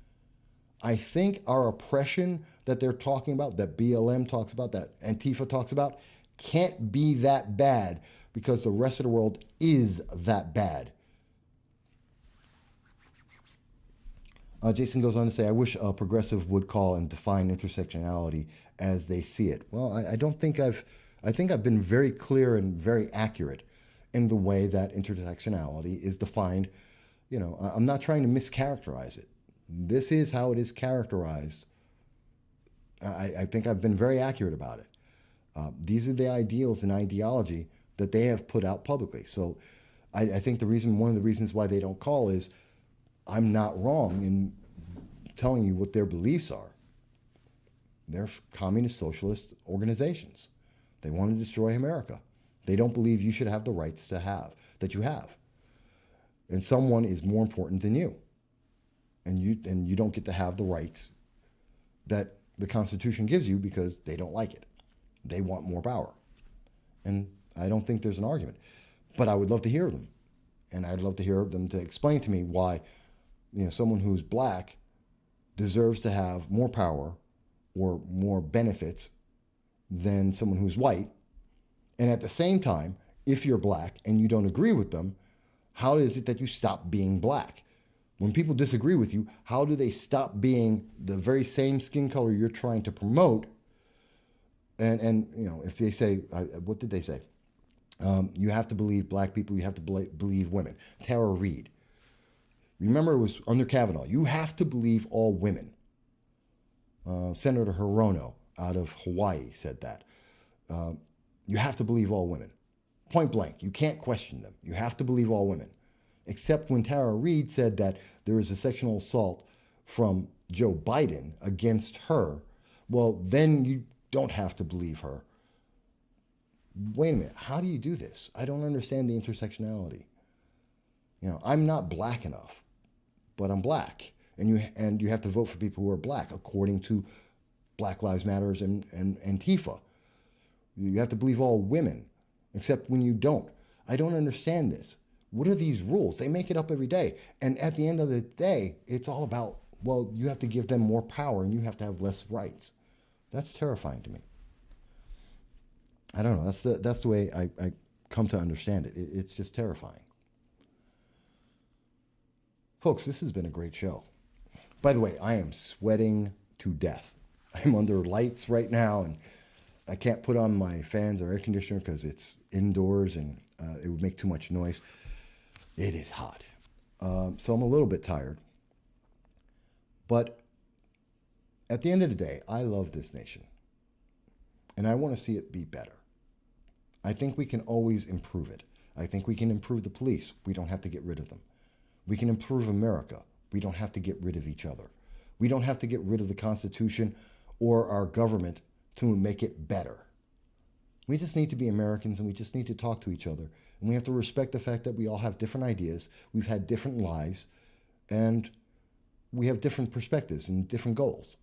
I think our oppression that they're talking about, that BLM talks about, that Antifa talks about, can't be that bad because the rest of the world is that bad. Jason goes on to say, I wish a progressive would call and define intersectionality as they see it. Well, I think I've been very clear and very accurate in the way that intersectionality is defined. You know, I'm not trying to mischaracterize it. This is how it is characterized. I think I've been very accurate about it. These are the ideals and ideology that they have put out publicly. So I think one of the reasons why they don't call is I'm not wrong in telling you what their beliefs are. They're communist socialist organizations. They want to destroy America. They don't believe you should have the rights that you have. And someone is more important than you. And you don't get to have the rights that the Constitution gives you because they don't like it. They want more power. And I don't think there's an argument. But I would love to hear them. And I'd love to hear them to explain to me why, someone who's black deserves to have more power or more benefits than someone who's white. And at the same time, if you're black and you don't agree with them, how is it that you stop being black? When people disagree with you, how do they stop being the very same skin color you're trying to promote? And if they say, what did they say? You have to believe black people, you have to believe women. Tara Reid. Remember, it was under Kavanaugh. You have to believe all women. Senator Hirono out of Hawaii said that. You have to believe all women. Point blank. You can't question them. You have to believe all women. Except when Tara Reid said that there was a sexual assault from Joe Biden against her, well, then you don't have to believe her. Wait a minute. How do you do this? I don't understand the intersectionality. I'm not black enough, but I'm black. And you have to vote for people who are black according to Black Lives Matters and Antifa. You have to believe all women, except when you don't. I don't understand this. What are these rules? They make it up every day. And at the end of the day, it's all about, well, you have to give them more power and you have to have less rights. That's terrifying to me. I don't know. That's the way I come to understand it. It's just terrifying. Folks, this has been a great show. By the way, I am sweating to death. I'm under lights right now, and I can't put on my fans or air conditioner because it's indoors and it would make too much noise. It is hot. So I'm a little bit tired. But at the end of the day, I love this nation. And I want to see it be better. I think we can always improve it. I think we can improve the police. We don't have to get rid of them. We can improve America. We don't have to get rid of each other. We don't have to get rid of the Constitution or our government to make it better. We just need to be Americans, and we just need to talk to each other. And we have to respect the fact that we all have different ideas. We've had different lives, and we have different perspectives and different goals.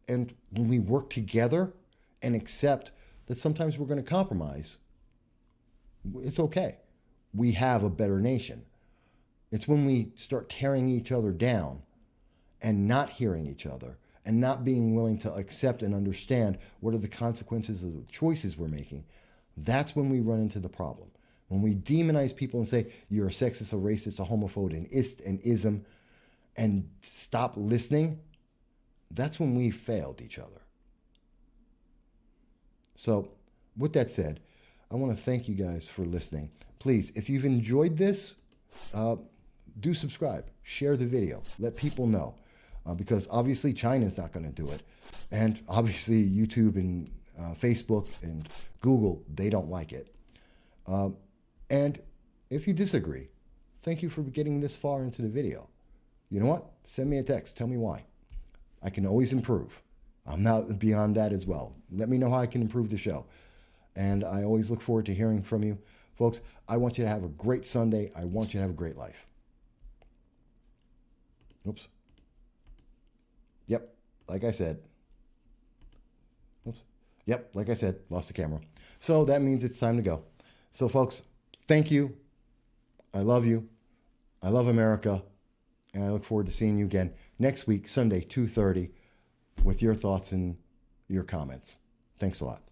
And when we work together and accept that sometimes we're going to compromise, it's okay. We have a better nation. It's when we start tearing each other down and not hearing each other and not being willing to accept and understand what are the consequences of the choices we're making, that's when we run into the problem. When we demonize people and say, you're a sexist, a racist, a homophobe, an ism, and stop listening, that's when we failed each other. So with that said, I want to thank you guys for listening. Please, if you've enjoyed this, do subscribe, share the video, let people know. because obviously China's not going to do it. And obviously YouTube and Facebook and Google, they don't like it. And if you disagree, thank you for getting this far into the video. You know what? Send me a text. Tell me why. I can always improve. I'm not beyond that as well. Let me know how I can improve the show. And I always look forward to hearing from you. Folks, I want you to have a great Sunday. I want you to have a great life. Oops. Yep, like I said. Oops. Yep, like I said, lost the camera. So that means it's time to go. So folks, thank you. I love you. I love America. And I look forward to seeing you again next week, Sunday, 2:30, with your thoughts and your comments. Thanks a lot.